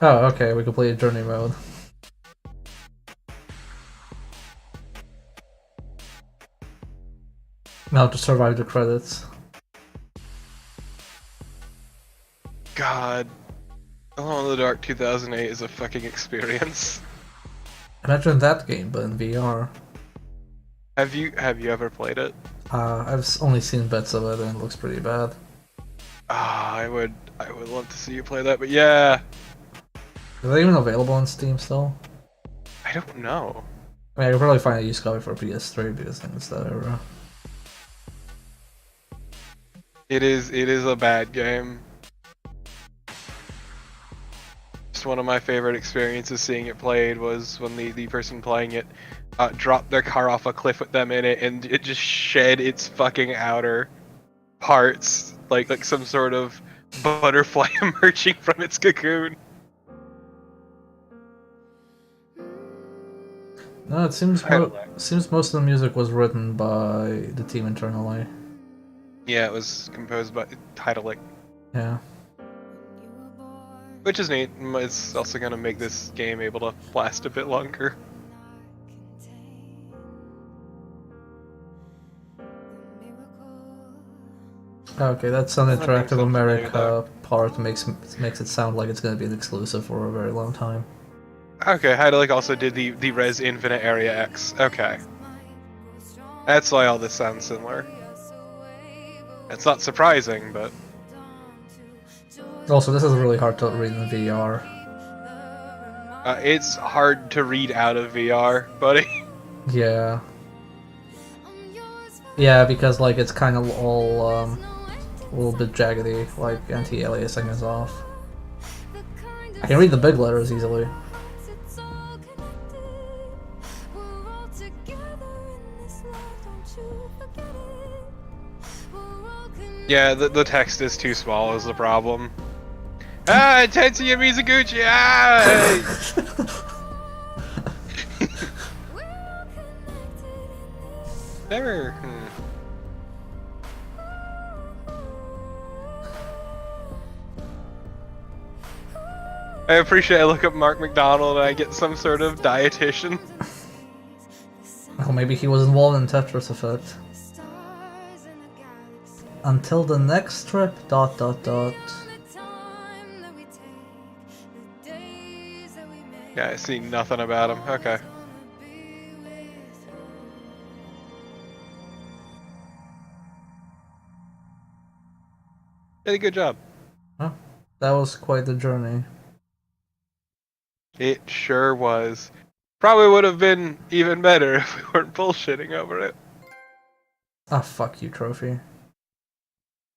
Oh, okay, we completed journey mode. Now to survive the credits. God. Alone in the Dark 2008 is a fucking experience. Imagine that game, but in VR. Have you ever played it? I've only seen bits of it and it looks pretty bad. Ah, I would love to see you play that, but yeah. Is that even available on Steam still? I don't know. I mean, I could probably find a used copy for PS3 because I think it's that era. It is a bad game. Just one of my favorite experiences seeing it played was when the person playing it dropped their car off a cliff with them in it and it just shed its fucking outer parts like some sort of butterfly emerging from its cocoon. No, it seems most of the music was written by the team internally. Yeah, it was composed by Tidalic. Yeah. Which is neat. It's also gonna make this game able to last a bit longer. Okay, that Sun I think Interactive something America part makes it sound like it's gonna be an exclusive for a very long time. Okay, Heidelberg also did the Res Infinite Area X. Okay. That's why all this sounds similar. It's not surprising, but... Also, this is really hard to read in VR. it's hard to read out of VR, buddy. Yeah. Yeah, because like it's kind of all a little bit jaggedy, like anti-aliasing is off. I can read the big letters easily. Yeah, the text is too small is the problem. Ah, Tetsuya Mizuguchi! Ah! Never. I appreciate I look up Mark McDonald and I get some sort of dietitian. Well, maybe he was involved in Tetris Effect. Until the next trip, ... Yeah, I see nothing about him. Okay. Did a good job. Huh? That was quite the journey. It sure was. Probably would have been even better if we weren't bullshitting over it. Ah, fuck you, trophy.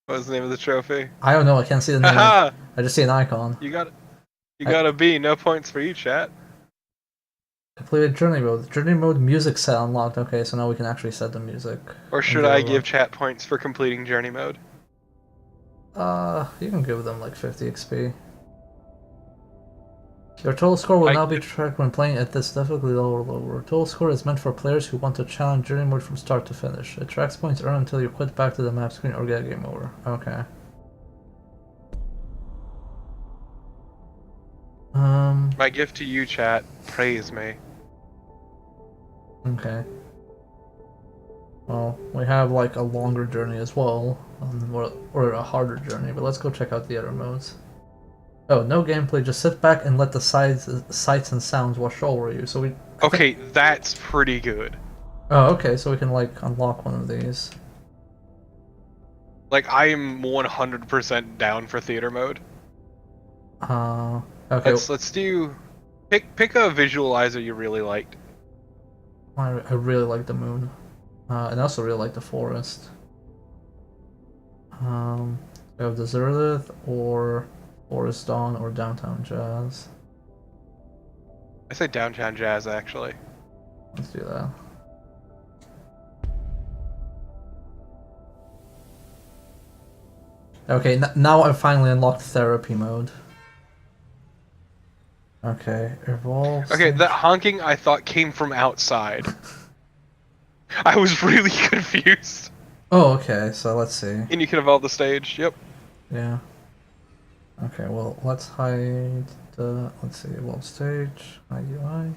What was the name of the trophy? I don't know, I can't see the name. Haha! I just see an icon. You got a B. No points for you, chat. Completed journey mode. Journey mode music set unlocked. Okay, so now we can actually set the music. Or should I give chat points for completing journey mode? You can give them like 50 XP. Your total score will now be tracked when playing at this difficulty level or lower. Total score is meant for players who want to challenge journey mode from start to finish. It tracks points earned until you quit back to the map screen or get game over. Okay. My gift to you, chat. Praise me. Okay. Well, we have like a longer journey as well, or a harder journey, but let's go check out the other modes. Oh, no gameplay, just sit back and let the sights and sounds wash over you. So Okay, that's pretty good. Oh, okay, so we can like unlock one of these. Like, I am 100% down for theater mode. Okay. Let's do... Pick a visualizer you really liked. I really like the moon. And I also really like the forest. We have Deserted, or Forest Dawn, or Downtown Jazz. I say Downtown Jazz, actually. Let's do that. Okay, now I've finally unlocked therapy mode. Okay, evolve. Okay, that honking I thought came from outside. I was really confused. Oh, okay, so let's see. And you can evolve the stage, yep. Yeah. Okay, well, let's hide the... Let's see, evolve stage, hide UI.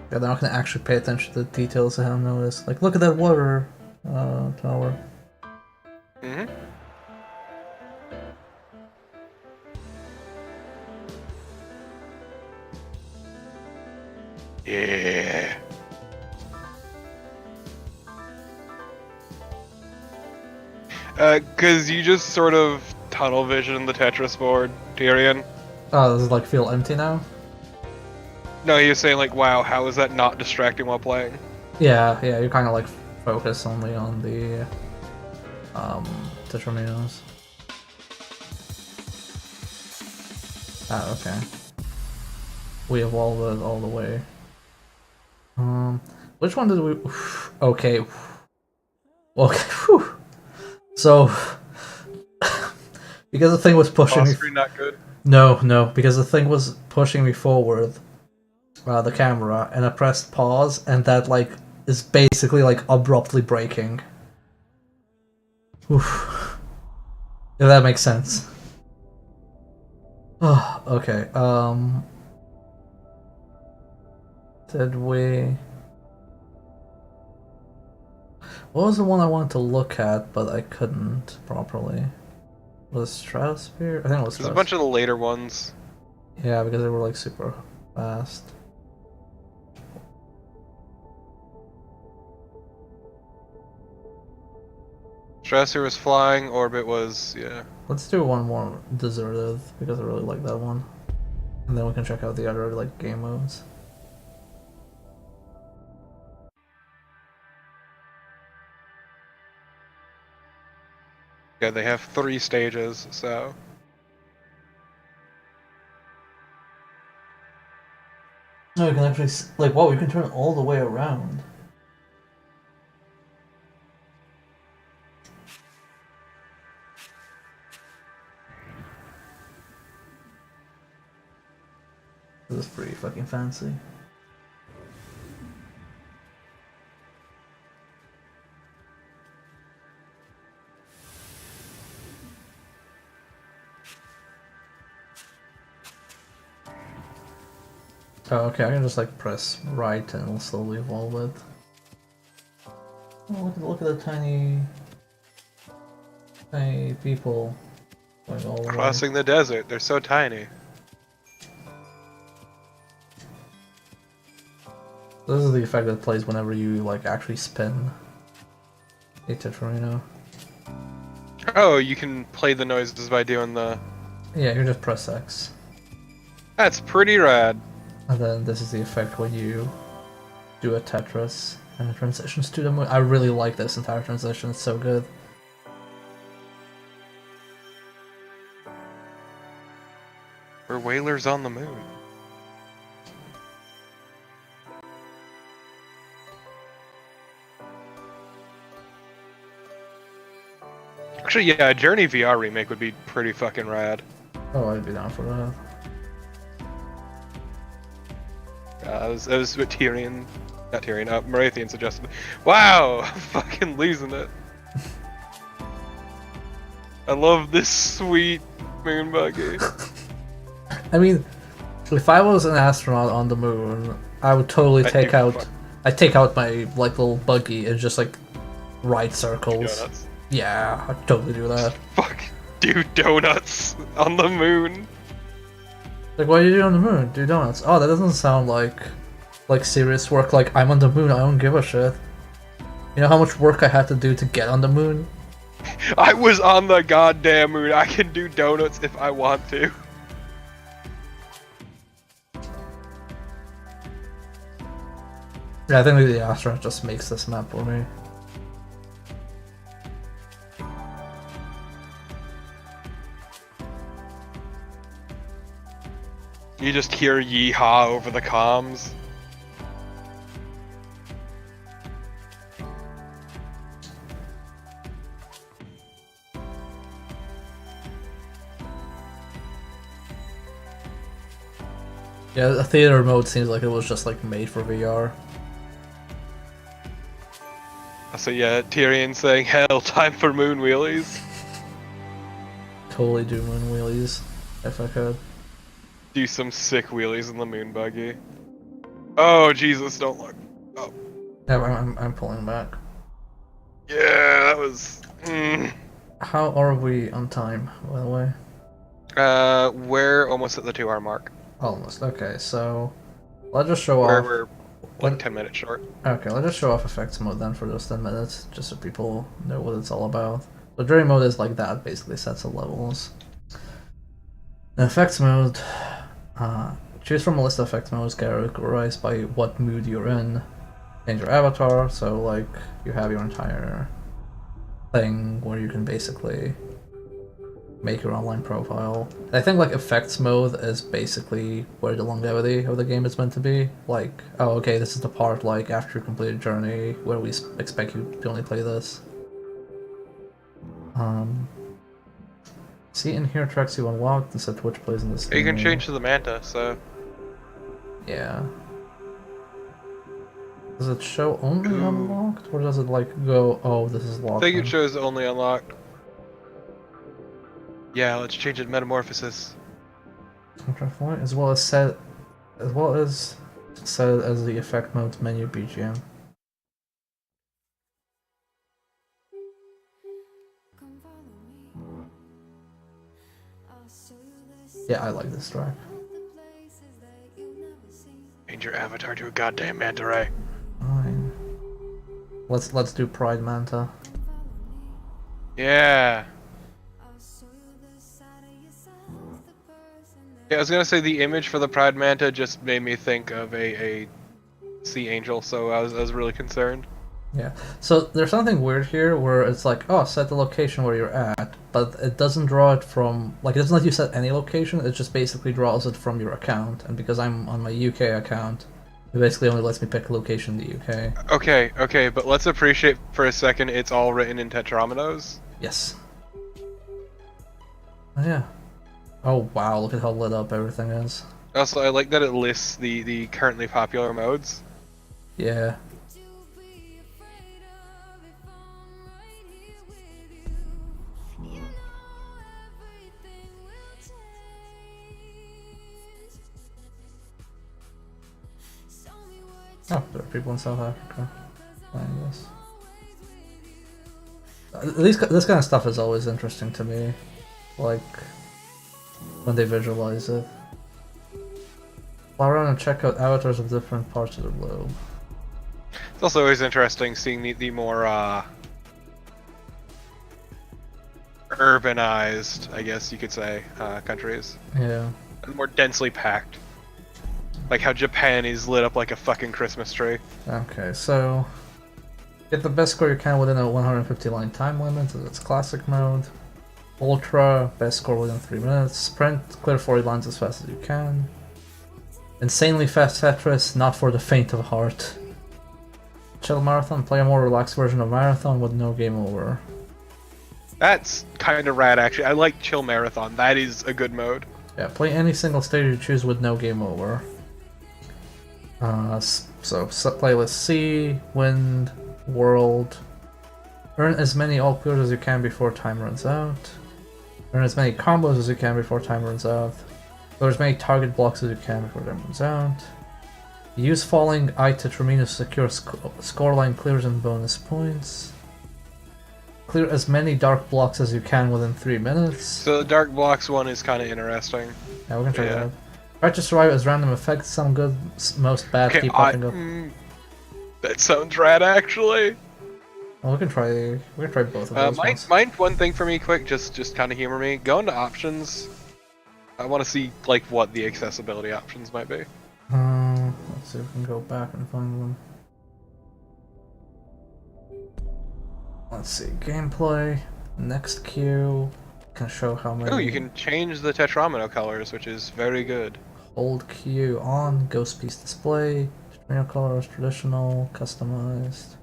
Yeah, they're not gonna actually pay attention to the details I haven't noticed. Like, look at that water tower. Mm-hmm. Yeah. Cause you just sort of tunnel vision the Tetris board, Tyrion. Oh, does it like feel empty now? No, he was saying like, wow, how is that not distracting while playing? Yeah, you kind of like focus only on the Tetraminos. Ah, okay. We evolved it all the way. Which one did we? Okay. Okay. Whew. So, because the thing was pushing me. Not good. No, because the thing was pushing me forward. The camera, and I pressed pause, and that like is basically like abruptly breaking. Oof. If that makes sense. Oh, okay. Did we? What was the one I wanted to look at, but I couldn't properly? Was it Stratosphere? I think it was. There's a bunch of the later ones. Yeah, because they were like super fast. Stratosphere was flying, Orbit was, yeah. Let's do one more Deserted, because I really like that one. And then we can check out the other like game modes. Yeah, they have 3 stages, so... No, you can actually, like, whoa, you can turn it all the way around. This is pretty fucking fancy. Oh, okay, I can just like press right and it'll slowly evolve it. Oh, look at the tiny people going all the way. Crossing the desert, they're so tiny. This is the effect that plays whenever you like actually spin a Tetrino. Oh, you can play the noises by doing the... Yeah, you just press X. That's pretty rad. And then this is the effect when you do a Tetris and it transitions to the moon. I really like this entire transition, it's so good. We're whalers on the moon. Actually, yeah, a Journey VR remake would be pretty fucking rad. Oh, I'd be down for that. That was what Tyrion, not Tyrion, Marathian suggested. Wow, I'm fucking losing it. I love this sweet moon buggy. I mean, if I was an astronaut on the moon, I would totally take out. I'd take out my like little buggy and just like ride circles. Donuts. Yeah, I'd totally do that. Fuck, do donuts on the moon. Like, what do you do on the moon? Do donuts? Oh, that doesn't sound like serious work. Like, I'm on the moon, I don't give a shit. You know how much work I had to do to get on the moon? I was on the goddamn moon. I can do donuts if I want to. Yeah, I think the astronaut just makes this map for me. You just hear yeehaw over the comms. Yeah, the theater mode seems like it was just like made for VR. So yeah, Tyrion saying, hell, time for moon wheelies. Totally do moon wheelies, if I could. Do some sick wheelies in the moon buggy. Oh, Jesus, don't look. Oh. Yeah, I'm pulling back. Yeah, that was... How are we on time, by the way? We're almost at the 2 hour mark. Almost. Okay, so let's just show off. We're like 10 minutes short. Okay, let's just show off effects mode then for those 10 minutes, just so people know what it's all about. The journey mode is like that, basically sets the levels. The effects mode, choose from a list of effects modes categorized by what mood you're in. Change your avatar, so like you have your entire thing where you can basically make your online profile. I think like effects mode is basically where the longevity of the game is meant to be. Like, oh okay, this is the part like after you complete a journey where we expect you to only play this. See in here tracks you unlocked and set which plays in this game. You can change to the Manta, so... Yeah. Does it show only unlocked? Or does it like go, oh this is locked? I think it shows only unlocked. Yeah, let's change it to Metamorphosis. As well as set as the effect mode menu BGM. Yeah, I like this track. Change your avatar to a goddamn manta ray. Fine. Let's do Pride Manta. Yeah. Yeah, I was gonna say the image for the Pride Manta just made me think of a sea angel, so I was really concerned. Yeah. So there's something weird here where it's like, oh, set the location where you're at, but it doesn't draw it from, like, it doesn't let you set any location, it just basically draws it from your account, and because I'm on my UK account, it basically only lets me pick a location in the UK. Okay, but let's appreciate for a second it's all written in Tetrominoes. Yes. Oh, yeah. Oh wow, look at how lit up everything is. Also, I like that it lists the currently popular modes. Yeah. Oh, there are people in South Africa playing this. This kind of stuff is always interesting to me, like when they visualize it. Fly around and check out avatars of different parts of the globe. It's also always interesting seeing the more urbanized, I guess you could say, countries. Yeah. and more densely packed. Like how Japan is lit up like a fucking Christmas tree. Okay, so get the best score you can within a 150 line time limit. That's classic mode. Ultra, best score within 3 minutes. Sprint, clear 40 lines as fast as you can. Insanely fast Tetris, not for the faint of heart. Chill Marathon, play a more relaxed version of Marathon with no game over. That's kind of rad, actually. I like Chill Marathon. That is a good mode. Yeah, play any single stage you choose with no game over. So playlist C, Wind, World. Earn as many all clears as you can before time runs out. Earn as many combos as you can before time runs out. Clear as many target blocks as you can before time runs out. Use falling eye to Termino to secure scoreline clears and bonus points. Clear as many dark blocks as you can within 3 minutes. So the Dark Blocks one is kind of interesting. Yeah, we're gonna try that. Try to survive as random effects. Some good, most bad. Okay, Keep popping up. That sounds rad, actually. Well, we can try both of those ones. Mind one thing for me, quick, just kind of humor me. Go into options. I want to see like what the accessibility options might be. Let's see if we can go back and find one. Let's see, gameplay. Next queue can show how many. Oh, you can change the Tetramino colors, which is very good. Hold queue on. Ghost piece display. Terminal colors, traditional, customized.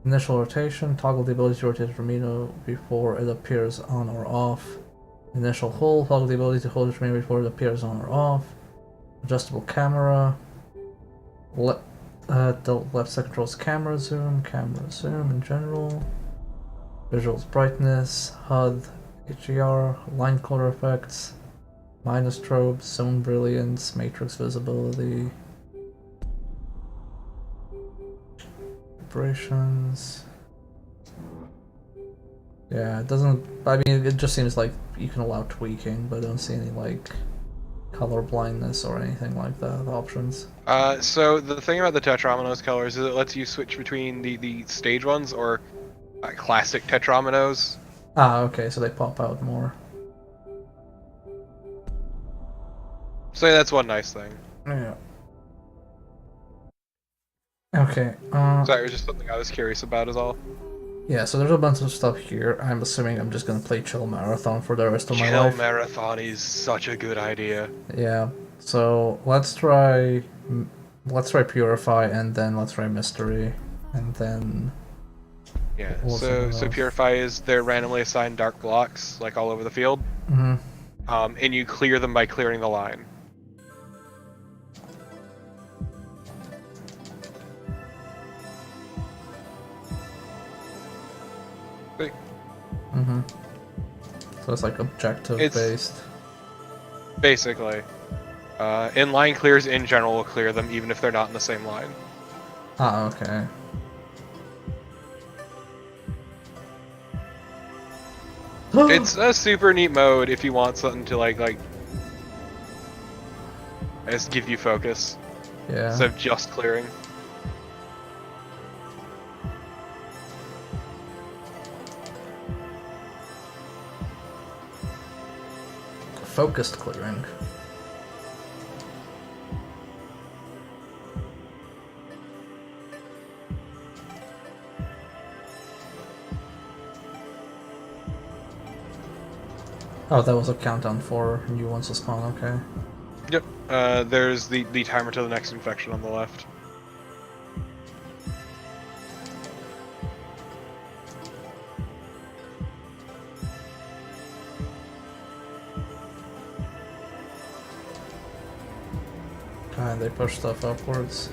Initial rotation. Toggle the ability to rotate Termino before it appears on or off. Initial hold. Toggle the ability to hold Termino before it appears on or off. Adjustable camera. The left side controls camera zoom in general. Visuals brightness, HUD, HDR, line color effects, minus strobe, zone brilliance, matrix visibility, operations. Yeah, it doesn't. I mean, it just seems like you can allow tweaking, but I don't see any like color blindness or anything like that options. So the thing about the Tetramino's colors is it lets you switch between the stage ones or classic Tetraminos. Ah, okay, so they pop out more. So that's one nice thing. Yeah. Okay. Sorry, it was just something I was curious about, is all. Yeah, so there's a bunch of stuff here. I'm assuming I'm just gonna play Chill Marathon for the rest of my life. Chill Marathon is such a good idea. Yeah. So let's try Purify, and then let's try Mystery, and then. Yeah. We'll So Purify is they're randomly assigned dark blocks like all over the field. Mm-hmm. And you clear them by clearing the line. Mm-hmm. So it's like objective based. Basically. Inline clears in general will clear them even if they're not in the same line. Ah, okay. It's a super neat mode if you want something to like just give you focus. Yeah. Instead of just clearing. Focused clearing. Oh, that was a countdown for new ones to spawn, okay. Yep. There's the timer to the next infection on the left. And they push stuff upwards.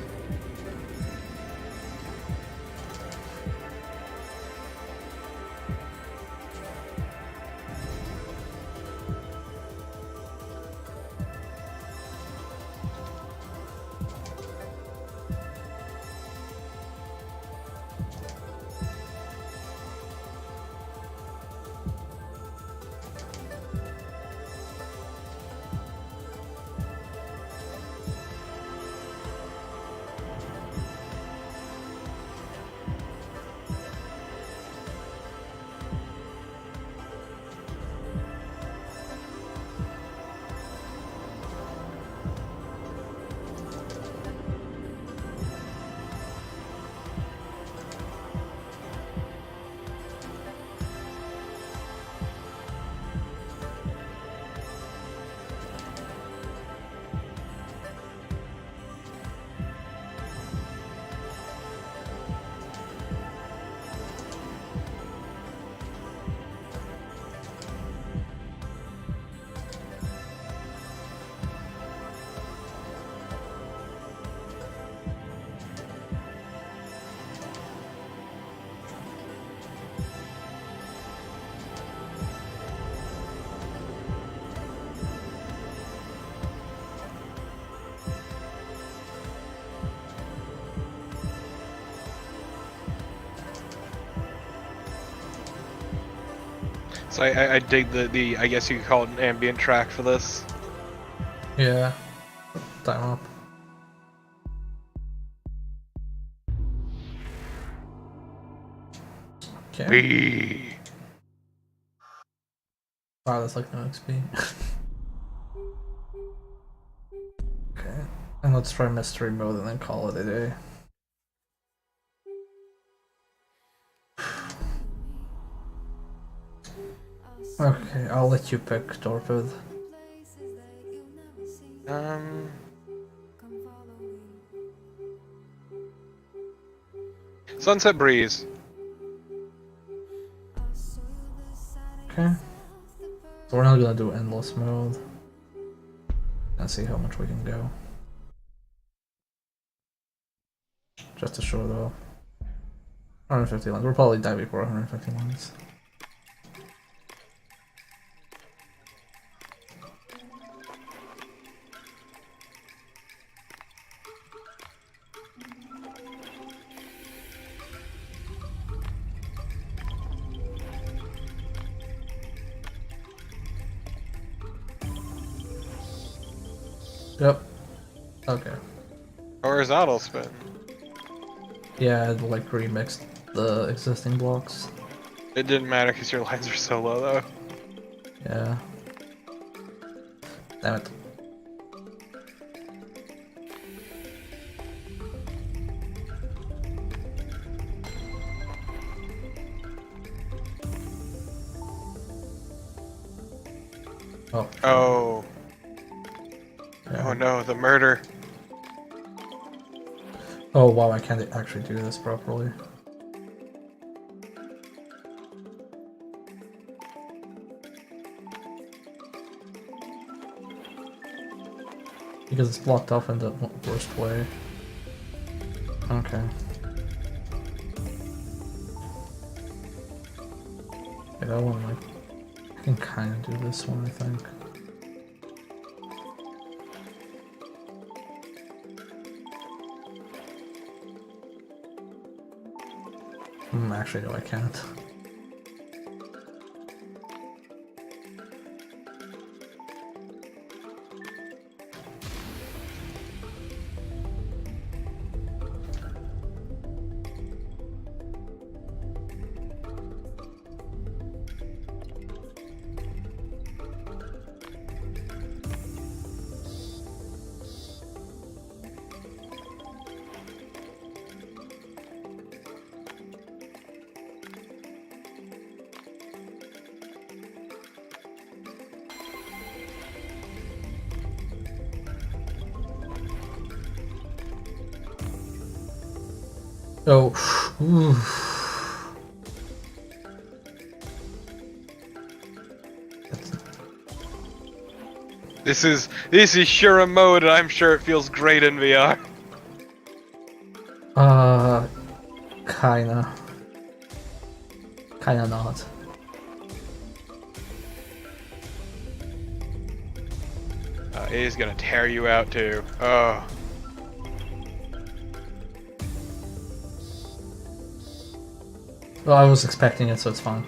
So I dig the I guess you could call it an ambient track for this. Yeah. Time up. Okay. Wee. Wow, that's like no XP. Okay. And let's try mystery mode and then call it a day. Okay, I'll let you pick Torpid. Sunset Breeze. Okay. So we're not gonna do endless mode. And see how much we can go. Just to show it off. 150 lines. We'll probably die before 150 lines. Yep. Okay. Horizontal spin. Yeah, it like remixed the existing blocks. It didn't matter because your lines are so low though. Yeah. Damn it. Oh. Oh. Yeah. Oh no, the murder. Oh wow, I can't actually do this properly. Because it's blocked off in the worst way. Okay. Okay, that one, like, I can kind of do this one, I think. Actually, no, I can't. Oh, This is sure a mode, and I'm sure it feels great in VR. kinda not. It is gonna tear you out too. Oh. Well, I was expecting it, so it's fine.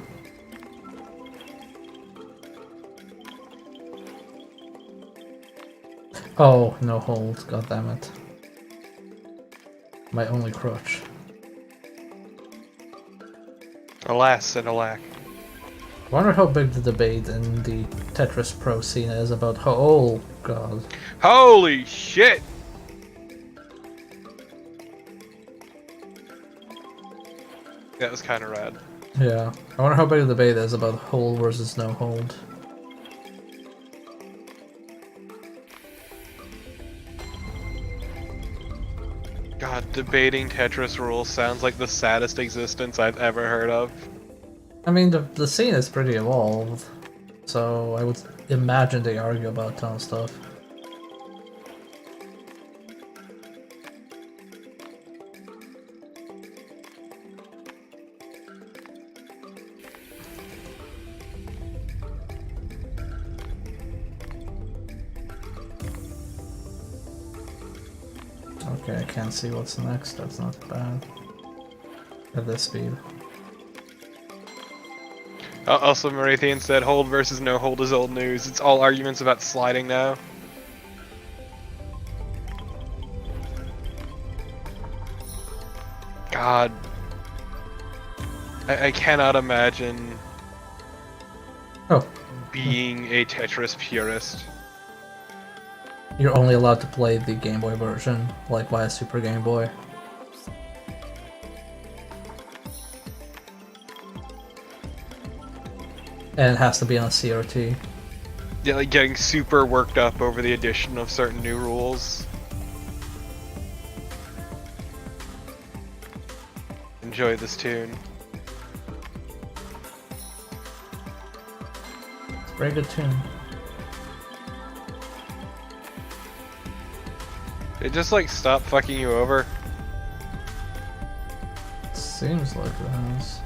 Oh, no hold, god damn it. My only crutch. Alas and alack. I wonder how big the debate in the Tetris Pro scene is about how. Oh, god. Holy shit! That was kind of rad. Yeah. I wonder how big the debate is about hold versus no hold. God, debating Tetris rules sounds like the saddest existence I've ever heard of. I mean, the scene is pretty evolved, so I would imagine they argue about a ton of stuff. Okay, I can't see what's next, that's not bad. At this speed. Also, Marithian said, hold versus no hold is old news. It's all arguments about sliding now. God. I cannot imagine Oh, being a Tetris purist. you're only allowed to play the Game Boy version, like via Super Game Boy. And it has to be on a CRT. Yeah, like getting super worked up over the addition of certain new rules. Enjoy this tune. It's a very good tune. It just like stop fucking you over. Seems like it has.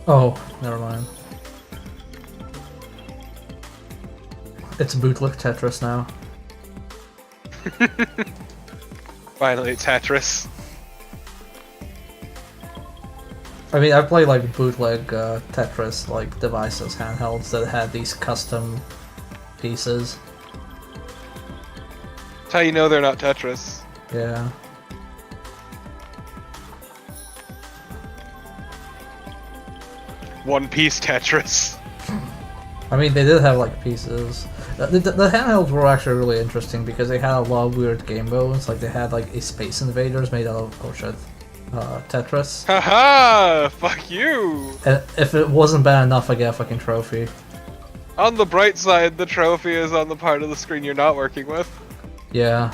Oh, never mind. It's bootleg Tetris now. Finally, Tetris. I mean, I played like bootleg Tetris like devices, handhelds that had these custom pieces. That's how you know they're not Tetris. Yeah. One piece Tetris. I mean, they did have like pieces. The handhelds were actually really interesting because they had a lot of weird game modes. Like they had like a Space Invaders made out of Tetris. Haha! Fuck you! And if it wasn't bad enough, I get a fucking trophy. On the bright side, the trophy is on the part of the screen you're not working with. Yeah.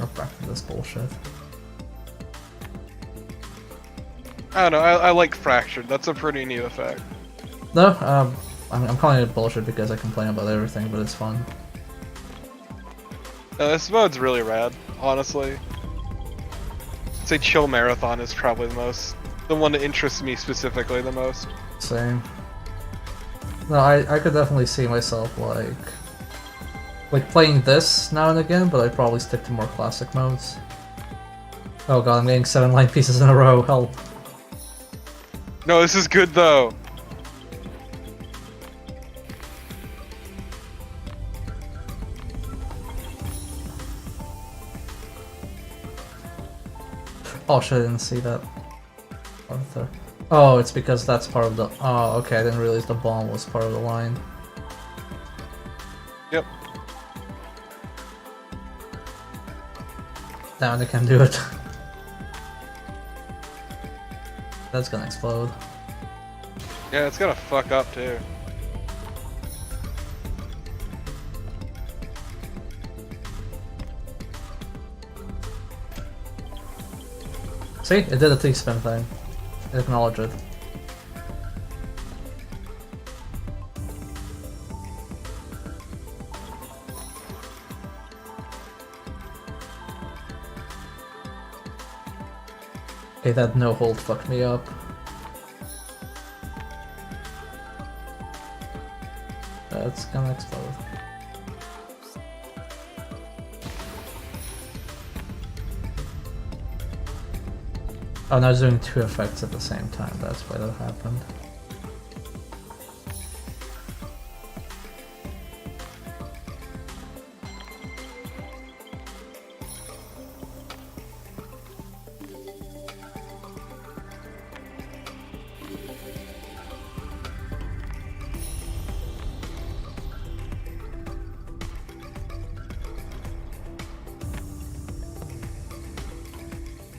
Oh, back to this bullshit. I don't know, I like Fractured. That's a pretty neat effect. No, I'm calling it bullshit because I complain about everything, but it's fun. This mode's really rad, honestly. I'd say Chill Marathon is probably the one that interests me specifically the most. Same. No, I could definitely see myself like playing this now and again, but I'd probably stick to more classic modes. Oh god, I'm getting 7 line pieces in a row, help. No, this is good though. Oh shit, I didn't see that. Arthur. Oh, it's because that's part of the... Oh, okay, I didn't realize the bomb was part of the line. Yep. Now they can do it. That's gonna explode. Yeah, it's gonna fuck up too. See? It did a T-spin thing. Acknowledge it. Okay, that no hold fucked me up. That's gonna explode. Oh, now it's doing 2 effects at the same time, that's why that happened.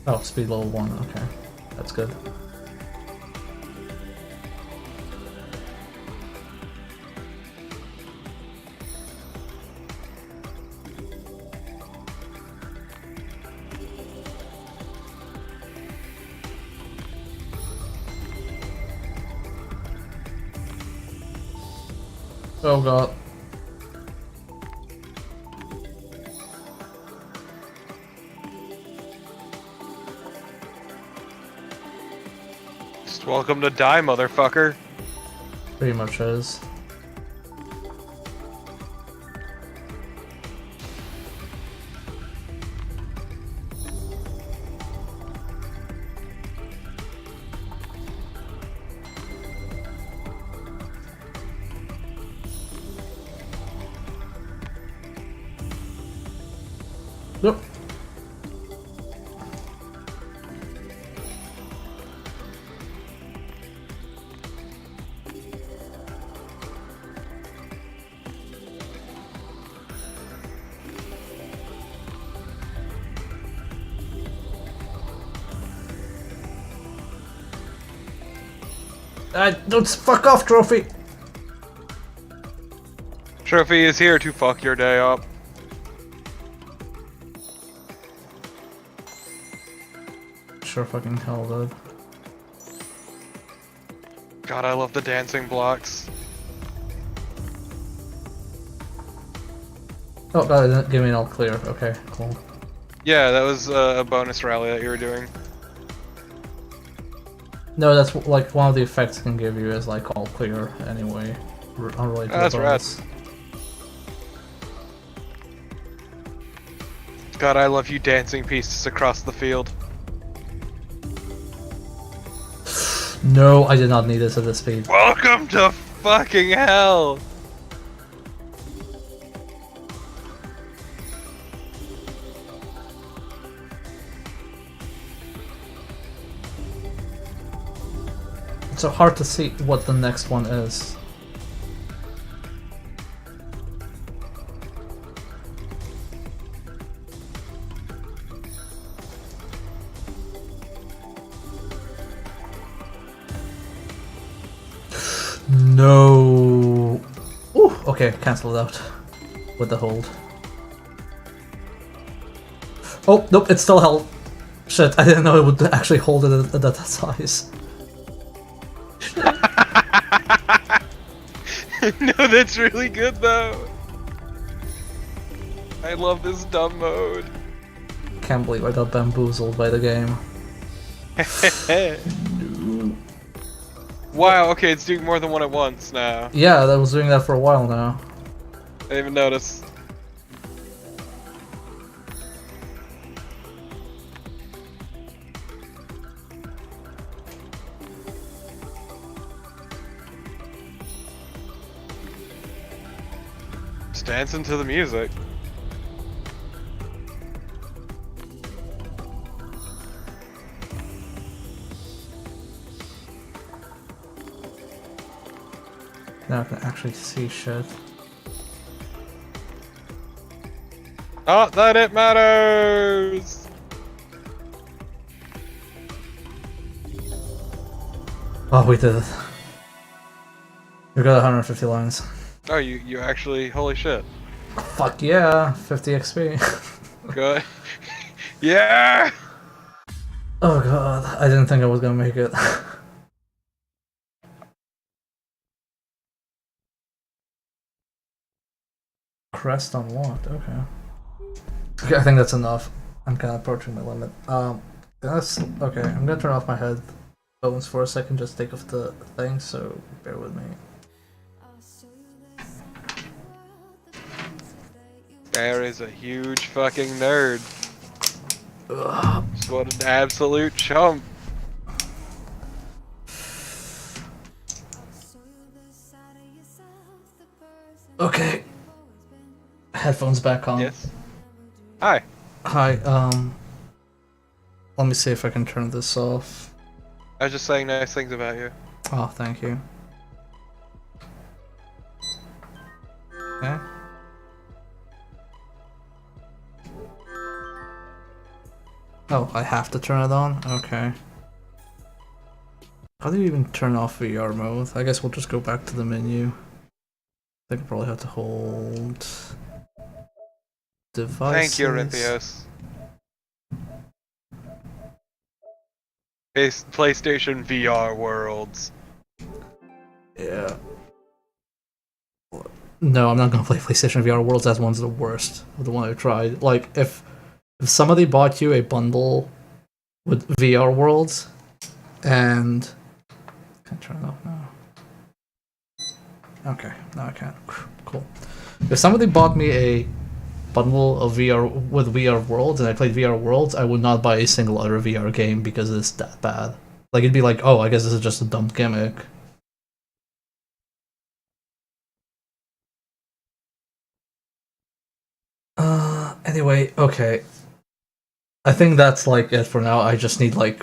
Oh, speed level 1, okay. That's good. Oh god. Just welcome to die, motherfucker. Pretty much is. Yep. Don't fuck off, trophy. Trophy is here to fuck your day up. Sure fucking hell, dude. God, I love the dancing blocks. Oh, that didn't give me an all clear. Okay, cool. Yeah, that was a bonus rally that you were doing. No, that's like one of the effects it can give you is like all clear anyway. Unrelated to That's the rad. bonus. God, I love you dancing pieces across the field. No, I did not need this at this speed. Welcome to fucking hell! It's so hard to see what the next one is. No. Ooh, okay, cancel it out with the hold. Oh, nope, it's still held. Shit, I didn't know it would actually hold it at that size. No, that's really good though. I love this dumb mode. Can't believe I got bamboozled by the game. Wow, okay, it's doing more than one at once now. Yeah, that was doing that for a while now. I didn't even notice. Just dancing to the music. Now I can actually see shit. Not that it matters! Oh, we did it. We got 150 lines. Oh, you actually, holy shit. Fuck yeah, 50 XP. Good. Yeah! Oh god, I didn't think I was gonna make it. Crest on what? Okay. Okay, I think that's enough. I'm kind of approaching my limit. That's okay. I'm gonna turn off my headphones for a second, just take off the thing. So bear with me. There is a huge fucking nerd. Ugh. Just what an absolute chump. Okay. Headphones back on. Yes. Hi. Hi. Let me see if I can turn this off. I was just saying nice things about you. Oh, thank you. Okay. Oh, I have to turn it on? Okay. How do you even turn off VR mode? I guess we'll just go back to the menu. I think I probably have to hold devices. Thank you, Rythios. PlayStation VR Worlds. Yeah. No, I'm not gonna play PlayStation VR Worlds. That one's the worst of the one I tried. Like, if somebody bought you a bundle with VR Worlds, and Can I turn it off now? Okay, now I can. Cool. If somebody bought me a bundle of VR with VR Worlds and I played VR Worlds, I would not buy a single other VR game because it's that bad. Like, it'd be like, oh, I guess this is just a dumb gimmick. Anyway, okay. I think that's like it for now. I just need like,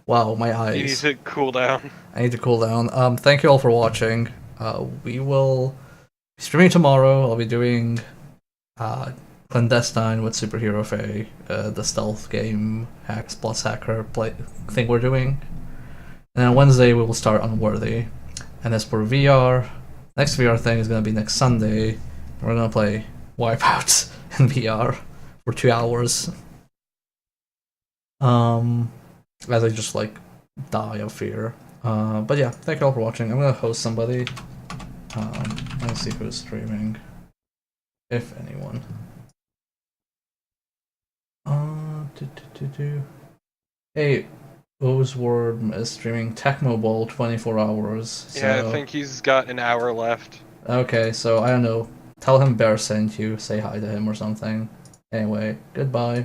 wow, my eyes. You need to cool down. I need to cool down. Thank you all for watching. We will be streaming tomorrow. I'll be doing Clandestine with Superhero Faye, the stealth game hacks plus hacker play thing we're doing. And then Wednesday we will start Unworthy. And as for VR, next VR thing is gonna be next Sunday. We're gonna play Wipeout in VR for 2 hours. As I just like die of fear. But yeah, thank you all for watching. I'm gonna host somebody. Let's see who's streaming, if anyone. Hey, Ozword is streaming Tecmo Bowl 24 hours. So... Yeah, I think he's got an hour left. Okay, so I don't know. Tell him Bear sent you. Say hi to him or something. Anyway, goodbye.